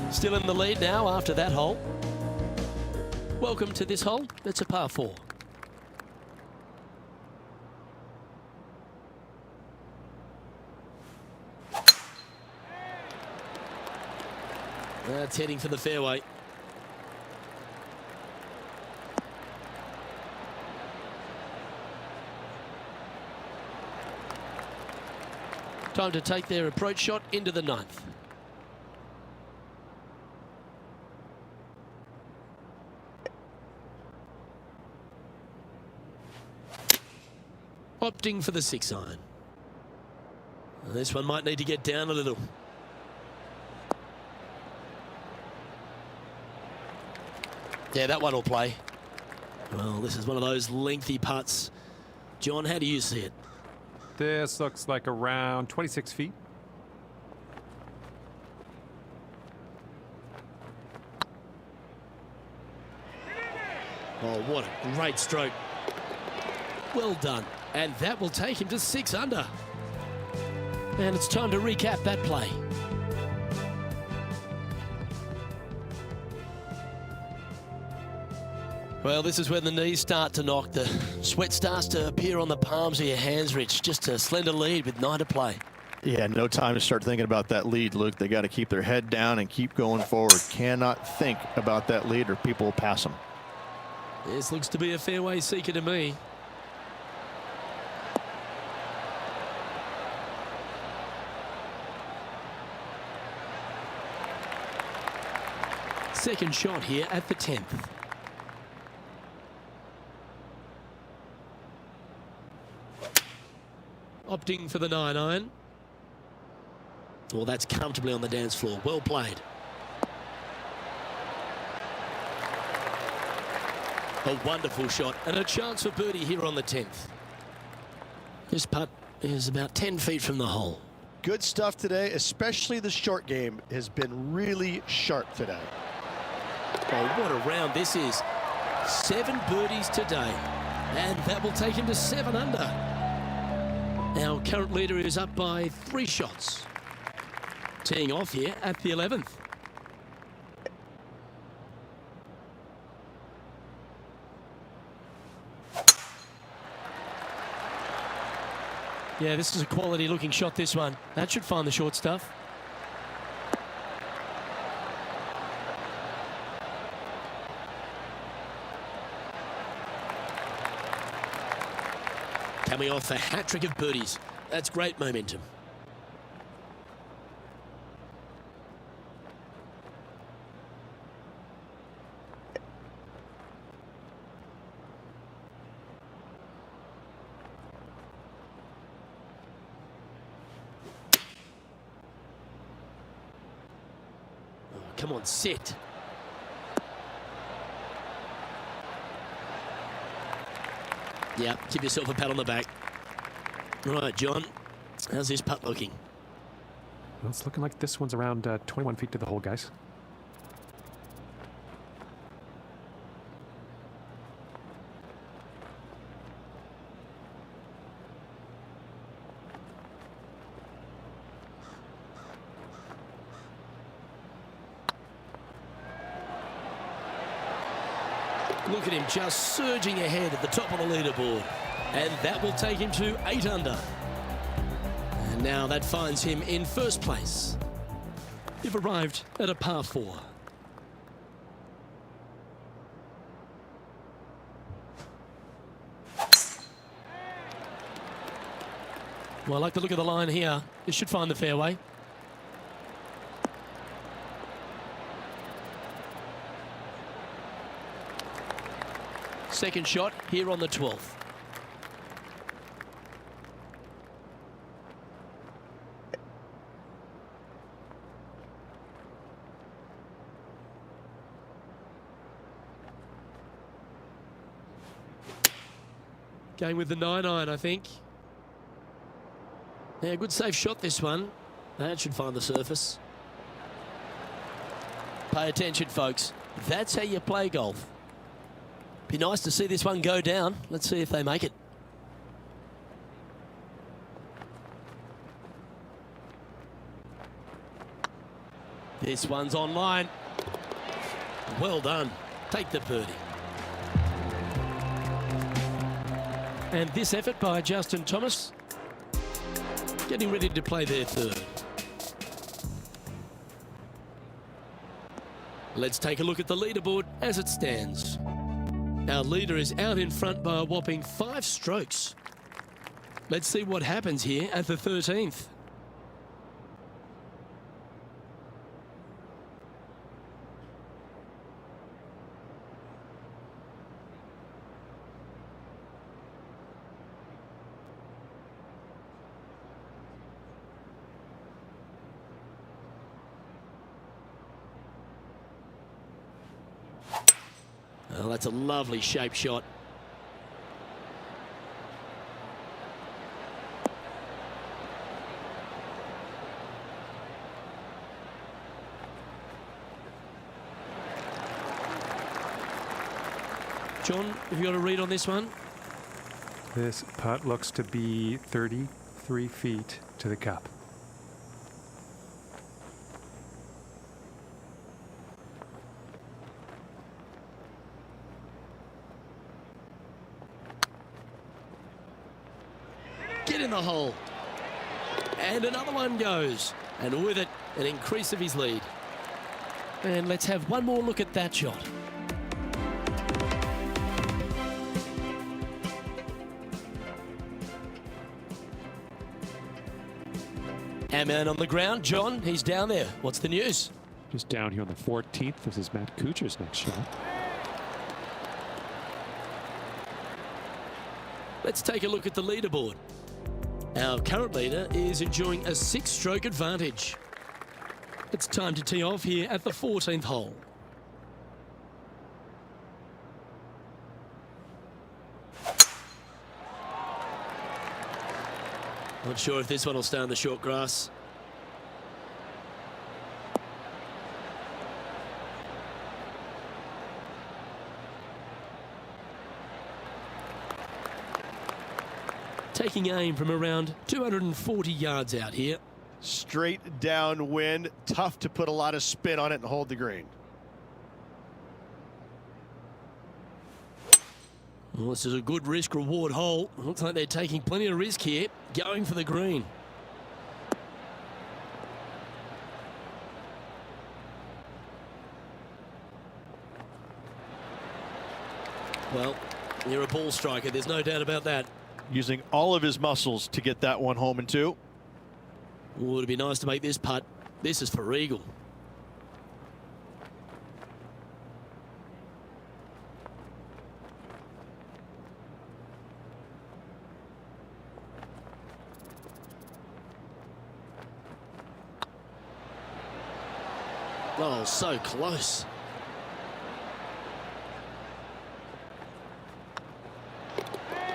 Still in the lead now after that hole. Welcome to this hole. It's a par 4. That's heading for the fairway. Time to take their approach shot into the 9th. Opting for the 6 iron. This one might need to get down a little. Yeah, that one will play. Well, this is one of those lengthy putts. John, how do you see it? This looks like around 26 feet. Oh, what a great stroke. Well done. And that will take him to 6 under. And it's time to recap that play. Well, this is when the knees start to knock. The sweat starts to appear on the palms of your hands, Rich. Just a slender lead with 9 to play. Yeah, no time to start thinking about that lead, Luke. They got to keep their head down and keep going forward. Cannot think about that lead or people will pass them. This looks to be a fairway seeker to me. Second shot here at the 10th. Opting for the 9 iron. Well, that's comfortably on the dance floor. Well played. A wonderful shot and a chance for birdie here on the 10th. This putt is about 10 feet from the hole. Good stuff today, especially the short game has been really sharp today. Oh, what a round this is. 7 birdies today. And that will take him to 7 under. Our current leader is up by 3 shots. Teeing off here at the 11th. Yeah, this is a quality looking shot, this one. That should find the short stuff. Coming off a hat-trick of birdies. That's great momentum. Oh, come on, sit. Yeah, give yourself a pat on the back. Right, John, how's this putt looking? Well, it's looking like this one's around 21 feet to the hole, guys. Look at him just surging ahead at the top of the leaderboard. And that will take him to 8 under. And now that finds him in first place. You've arrived at a par 4. Well, I like the look of the line here. This should find the fairway. Second shot here on the 12th. Going with the 9-iron, I think. Yeah, good safe shot this one. That should find the surface. Pay attention, folks. That's how you play golf. Be nice to see this one go down. Let's see if they make it. This one's online. Well done. Take the birdie. And this effort by Justin Thomas, getting ready to play their third. Let's take a look at the leaderboard as it stands. Our leader is out in front by a whopping 5 strokes. Let's see what happens here at the 13th. Well, that's a lovely shape shot. John, have you got a read on this one? This putt looks to be 33 feet to the cup. Get in the hole. And another one goes. And with it, an increase of his lead. And let's have one more look at that shot. Our man on the ground, John, he's down there. What's the news? Just down here on the 14th. This is Matt Kuchar's next shot. Let's take a look at the leaderboard. Our current leader is enjoying a 6-stroke advantage. It's time to tee off here at the 14th hole. Not sure if this one will stay on the short grass. Taking aim from around 240 yards out here. Straight downwind, tough to put a lot of spin on it and hold the green. Well, this is a good risk-reward hole. Looks like they're taking plenty of risk here, going for the green. Well, you're a ball striker, there's no doubt about that. using all of his muscles to get that one home and two. Oh, it'd be nice to make this putt. This is for eagle. Oh, so close.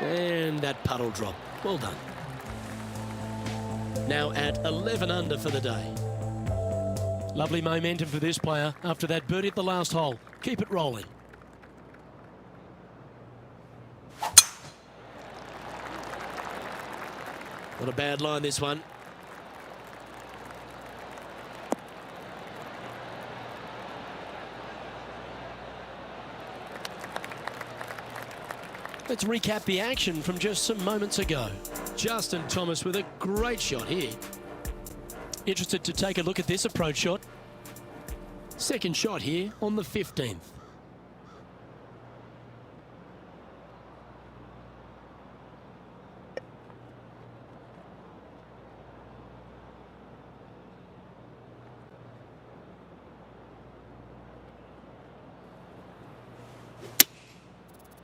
And that putt will drop. Well done. Now at 11 under for the day. Lovely momentum for this player after that birdie at the last hole. Keep it rolling. Not a bad line, this one. Let's recap the action from just some moments ago. Justin Thomas with a great shot here. Interested to take a look at this approach shot. Second shot here on the 15th.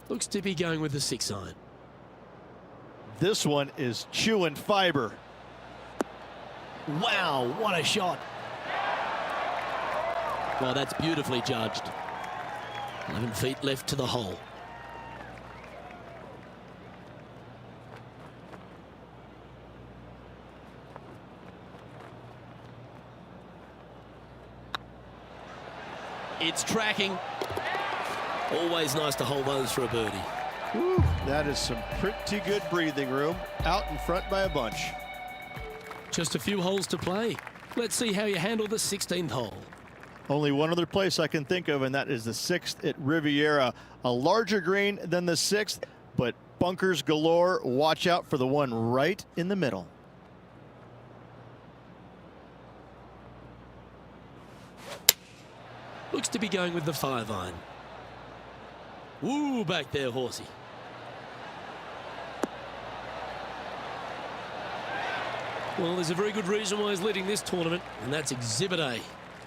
Looks to be going with the 6-iron. This one is chewing fiber. Wow, what a shot. Well, that's beautifully judged. 11 feet left to the hole. It's tracking. Always nice to hold those for a birdie. Whew, that is some pretty good breathing room. Out in front by a bunch. Just a few holes to play. Let's see how you handle the 16th hole. Only one other place I can think of, and that is the 6th at Riviera. A larger green than the 6th, but bunkers galore. Watch out for the one right in the middle. Looks to be going with the 5-iron. Woo, back there, horsey. Well, there's a very good reason why he's leading this tournament, and that's Exhibit A.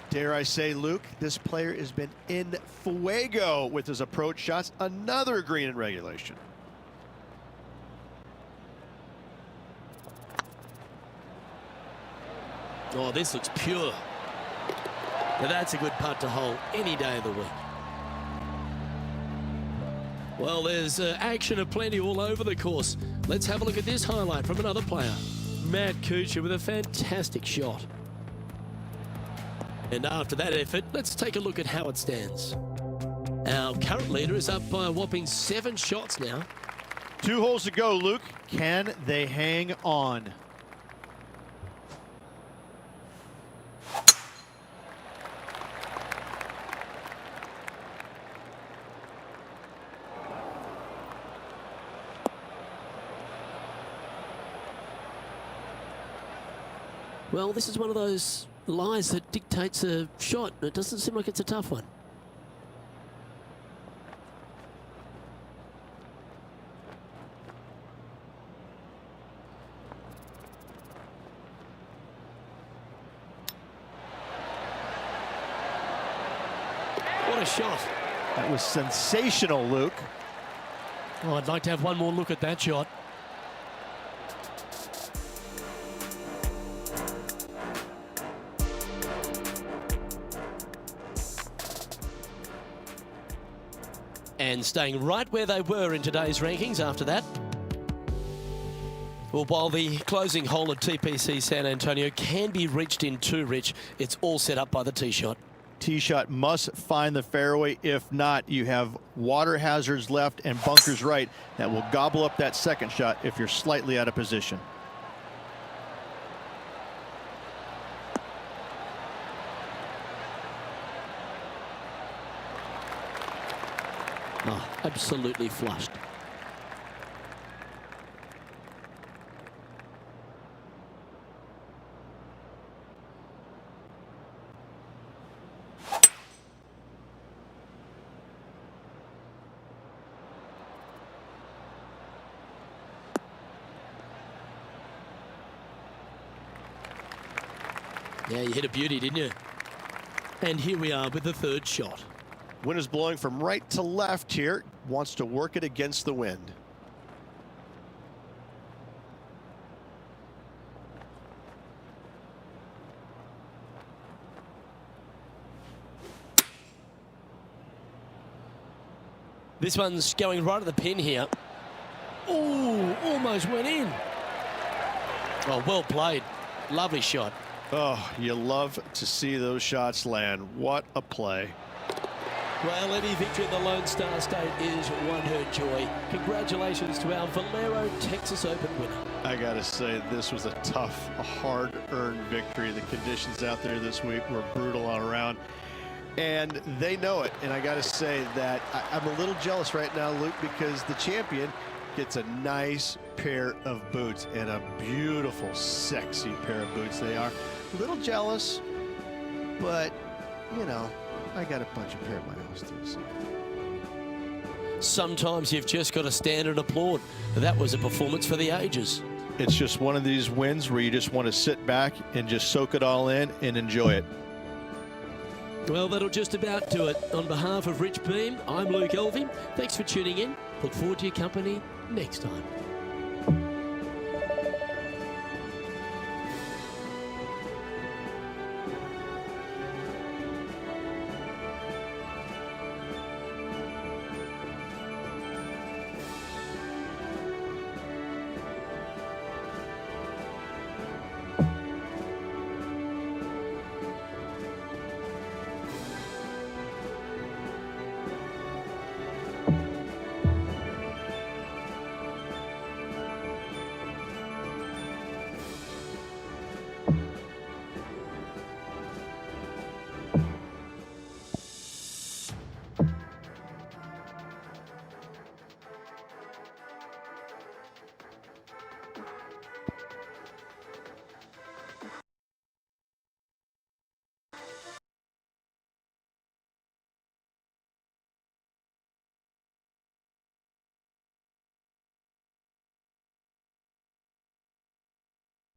Dare I say, Luke, this player has been in fuego with his approach shots. Another green in regulation. Oh, this looks pure. Now that's a good putt to hole any day of the week. Well, there's action aplenty all over the course. Let's have a look at this highlight from another player. Matt Kuchar with a fantastic shot. And after that effort, let's take a look at how it stands. Our current leader is up by a whopping 7 shots now. 2 holes to go, Luke. Can they hang on? Well, this is one of those lies that dictates a shot. It doesn't seem like it's a tough one. What a shot. That was sensational, Luke. Oh, I'd like to have one more look at that shot. And staying right where they were in today's rankings after that. Well, while the closing hole at TPC San Antonio can be reached in 2, Rich, it's all set up by the tee shot. Tee shot must find the fairway. If not, you have water hazards left and bunkers right that will gobble up that second shot if you're slightly out of position. Oh, absolutely flushed. Yeah, you hit a beauty, didn't you? And here we are with the third shot. Wind is blowing from right to left here. Wants to work it against the wind. This one's going right at the pin here. Oh, almost went in. Oh, well played. Lovely shot. Oh, you love to see those shots land. What a play. Well, any victory in the Lone Star State is one her joy. Congratulations to our Valero Texas Open winner. I gotta say, this was a tough, a hard-earned victory. The conditions out there this week were brutal all around, and they know it. And I gotta say that I'm a little jealous right now, Luke, because the champion gets a nice pair of boots, and a beautiful, sexy pair of boots they are. A little jealous, but, you know, I got a bunch of pair of my own too. Sometimes you've just got to stand and applaud. That was a performance for the ages. It's just one of these wins where you just want to sit back and just soak it all in and enjoy it. Well, that'll just about do it. On behalf of Rich Beam, I'm Luke Elving. Thanks for tuning in. Look forward to your company next time.